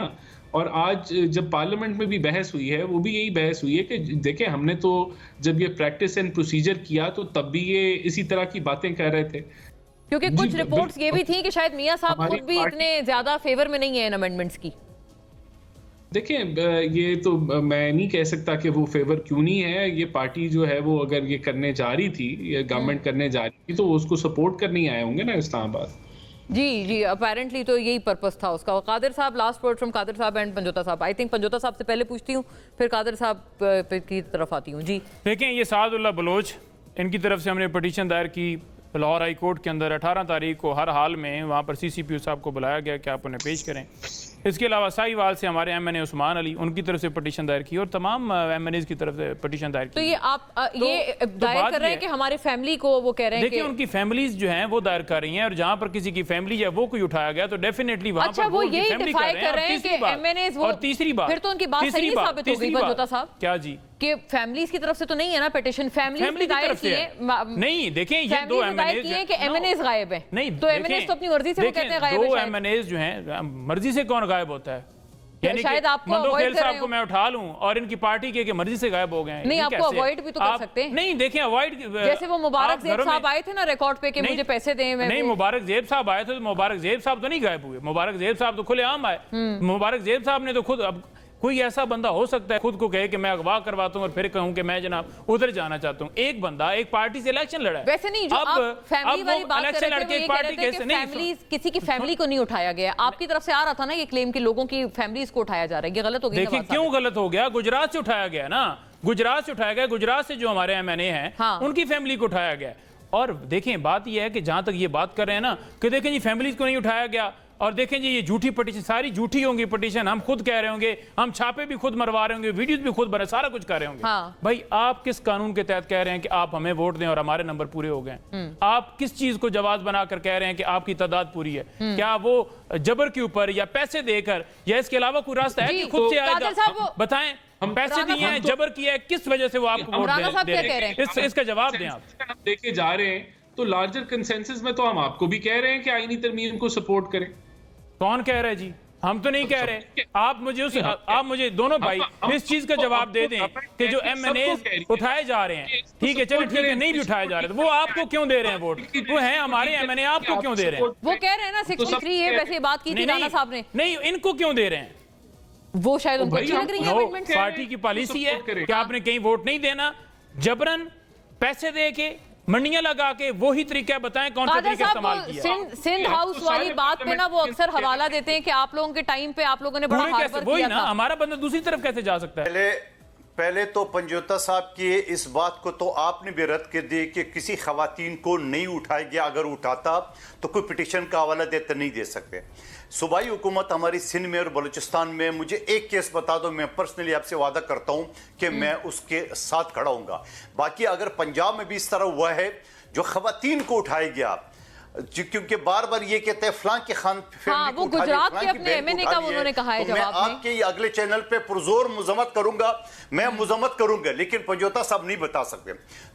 और आज जब पार्लियामेंट में भी बहस हुई है, वो भी यही बहस हुई है कि देखें, हमने तो जब ये प्रैक्टिस एंड प्रोसीजर किया तो तब भी ये इसी तरह की बातें कर रहे थे, क्योंकि कुछ रिपोर्ट्स ये भी थी कि शायद मियां साहब खुद भी इतने ज्यादा फेवर में नहीं है इन अमेंडमेंट्स की। देखें, ये तो मैं नहीं कह सकता कि वो फेवर क्यों नहीं है। ये पार्टी जो है वो अगर ये करने जा रही थी, ये गवर्नमेंट करने जा रही थी, तो वो उसको सपोर्ट करने ही आए होंगे ना इस्लामाबाद। जी, अपेरेंटली तो यही पर्पस था उसका। कादिर साहब, लास्ट वर्ड फ्रॉम कादिर साहब एंड पंजोता साहब। आई थिंक पंजोता साहब से पहले पूछती हूँ, फिर कादिर साहब की तरफ आती हूँ। जी देखें, ये सादुल्लाह बलोच, इनकी तरफ से हमने पटिशन दायर की लाहौर हाई कोर्ट के अंदर 18 तारीख को, हर हाल में वहाँ पर CCPO साहब को बुलाया गया कि आप उन्हें पेश करें। इसके अलावा साहिवाल से हमारे MNA उस्मान अली, उनकी तरफ से पटिशन दायर की और तमाम MNAs की तरफ से पटिशन दायर की। तो ये आप ये दायर कर रहे हैं कि हमारे फैमिली को, वो कह रहे हैं, देखिए, उनकी फैमिलीज जो हैं वो दायर कर रही हैं, और जहाँ पर किसी की फैमिली है वो कोई उठाया गया तो डेफिनेटली वहाँ पर वो यही डिफाई कर रहे हैं कि MNAs वो, और तीसरी बात, फिर तो उनकी बात सही साबित हो गई पंजोता साहब। क्या जी? कि फैमिलीज की तरफ से तो नहीं है ना पिटीशन, फैमिलीज की दायर की है। नहीं, देखें, ये 2 MNAs हैं कि MNAs गायब हैं। नहीं, तो MNAs तो अपनी मर्जी से वो कहते हैं गायब है। 2 MNAs जो हैं, मर्जी से कौन गायब होता है? यानी शायद आपको मंदोखेल साहब को मैं उठा लूं और इनकी पार्टी के मर्जी से गायब हो गए हैं। नहीं, आपको अवॉइड भी तो कर सकते हैं। नहीं, देखें, अवॉइड जैसे वो मुबारक ज़ेब साहब आए थे ना रिकॉर्ड पे कि मुझे पैसे दें। नहीं, मुबारक ज़ेब साहब आए थे तो मुबारक ज़ेब साहब तो नहीं गायब हुए, मुबारक ज़ेब साहब तो खुलेआम आए। मुबारक ज़ेब साहब ने तो खुद, अब कोई ऐसा बंदा हो सकता है खुद को कहे कि मैं अगवा करवाता हूं और फिर कहूं कि मैं जनाब उधर जाना चाहता हूं? एक बंदा एक पार्टी से इलेक्शन लड़ा है। वैसे नहीं, जो आप फैमिली वाली बात कर रहे थे, पार्टी कैसे नहीं, किसी की फैमिली को नहीं उठाया गया। आपकी तरफ से आ रहा था ना ये क्लेम कि लोगों की फैमिलीज को उठाया जा रहा है, ये गलत हो गया। देखिए, क्यों गलत हो गया? गुजरात से उठाया गया ना, गुजरात से उठाया गया। गुजरात से जो हमारे MNA हैं, उनकी फैमिली को उठाया गया। और देखें बात यह है कि जहां तक ये बात कर रहे हैं ना कि देखें जी फैमिलीज को नहीं उठाया गया, और देखें जी ये झूठी पटिशन, सारी झूठी होंगी पटिशन, हम खुद कह रहे होंगे, हम छापे भी खुद मरवा रहे होंगे, वीडियोस भी खुद बने, सारा कुछ कर रहे होंगे। हाँ। भाई आप किस कानून के तहत कह रहे हैं कि आप हमें वोट दें और हमारे नंबर पूरे हो गए? आप किस चीज को जवाब बनाकर कह रहे हैं कि आपकी तादाद पूरी है? क्या वो जबर के ऊपर या पैसे देकर, या इसके अलावा कोई रास्ता है जी, कि खुद से कादर आएगा? साहब, वो- बताएं, हम पैसे दिए हैं, जबर किया है, किस वजह से वो आपको वोट राणा साहब दे क्या रहे कह रहे हैं? इसका जवाब दें आप। हम लेके जा रहे हैं तो लार्जर कंसेंसस में तो हम आपको भी कह रहे हैं कि आईनी तरमीम को सपोर्ट करें। कौन कह रहा है जी? हम तो नहीं कह रहे। आप मुझे दोनों भाई इस चीज का जवाब दे दें कि जो MNAs उठाए जा रहे हैं, ठीक है चलो ठीक है, नहीं भी उठाए जा रहे तो वो आपको क्यों दे रहे हैं वोट? वो हैं हमारे MNA, आपको क्यों दे रहे हैं? वो कह रहे हैं ना 63 ये वैसे बात की थी राणा साहब ने, नहीं इनको क्यों दे रहे हैं? वो शायद उनको अच्छी लग रही है अमेंडमेंट। पार्टी की पॉलिसी है कि आपने कहीं वोट नहीं देना, जबरन पैसे दे के मंडियां लगा के, वो ही तरीका बताएं कौन सा तरीका इस्तेमाल किया। सिंध हाउस वाली बात पे ना वो अक्सर हवाला देते हैं कि आप लोगों के टाइम पे आप लोगों ने बड़ा हार्ड वर्क वही किया ना, था। हमारा बंदा दूसरी तरफ कैसे जा सकता है? पहले तो पंजोता साहब की इस बात को तो आपने भी रद्द कर दी कि किसी खवातीन को नहीं उठाया गया, अगर उठाता तो कोई पिटीशन का हवाला देते नहीं दे सकते। सूबाई हुकूमत हमारी सिंध में और बलूचिस्तान में, मुझे एक केस बता दो, मैं पर्सनली आपसे वादा करता हूं कि मैं उसके साथ खड़ा हूंगा। बाकी अगर पंजाब में भी इस तरह हुआ है जो खवातीन को उठाया गया, क्योंकि बार बार ये कहते हैं फलां के खान हाँ, वो गुजरात के अपने MNA का उन्होंने कहा है तो मैं जवाब में। आपके अगले चैनल पे पुरजोर मुजम्मत करूंगा, मैं मुजम्मत करूंगा, लेकिन पंजोता साहब नहीं बता सकते।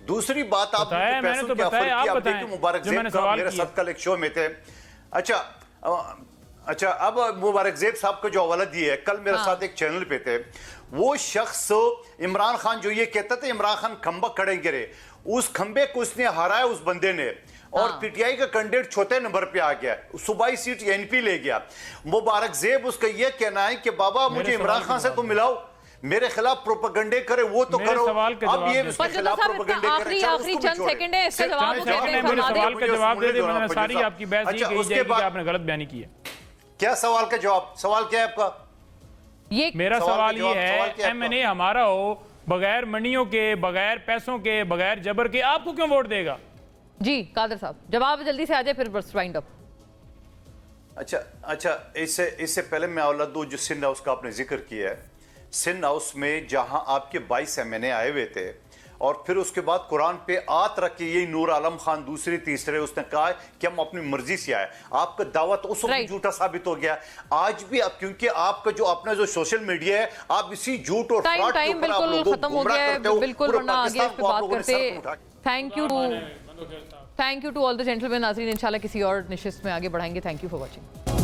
दूसरी बात, आप पैसों के ऑफर की, आप देखिए मुबारक ज़ेब का मेरे साथ कल एक शो में थे। अच्छा अब मुबारक ज़ेब साहब का जो हवाला दिया है, कल मेरे साथ एक चैनल पे थे, वो शख्स इमरान खान जो ये कहता था इमरान खान खंबा खड़े गिरे, उस खंबे को उसने हराया उस बंदे ने, और पीटीआई का कैंडिडेट चौथे नंबर पे आ गया, सूबाई सीट एनपी ले गया। मुबारक ज़ेब उसका ये कहना है कि बाबा मुझे इमरान खान से तो मिलाओ, मेरे खिलाफ प्रोपेगेंडे करे वो तो करो। अब ये उसके खिलाफ प्रोपेगेंडे करे, आखिरी चंद सेकंड है, इसका जवाब वो कहते हैं मेरे फरमा सवाल दें। का जवाब दे दे, मैंने सारी आपकी बहस ये कही जाएगी कि आपने गलत बयानी की है। क्या सवाल का जवाब? सवाल क्या है आपका? ये मेरा सवाल ये है, MNA हमारा हो, बगैर मंडियों के, बगैर पैसों के, बगैर जबर के, आपको क्यों वोट देगा? जी कादर साहब जवाब जल्दी से आ जाए, फिर बस वाइंड अप। अच्छा इससे पहले मैं अवला दो, जो सिंध हाउस का आपने जिक्र किया है, सिंध हाउस में जहां आपके 22 MNA आए हुए थे, और फिर उसके बाद कुरान पे आत रख के यही नूर आलम खान दूसरे तीसरे उसने कहा कि हम अपनी मर्जी से आए, आपका दावा तो उस वक्त झूठा साबित हो गया। आज भी अब क्योंकि आपका जो अपना जो सोशल मीडिया है, आप इसी झूठ और फ्रॉड के ऊपर आप लोगों को खत्म हो गुमराह गया करते हो, बिल्कुल, पूरे वरना आगे इस पाकिस्तान पे को आप बात लोगों ने सर पे उठा करते। Thank you to all the gentleman. नाज़रीन इंशाल्लाह किसी और निशिस्त में आगे बढ़ाएंगे। Thank you for watching.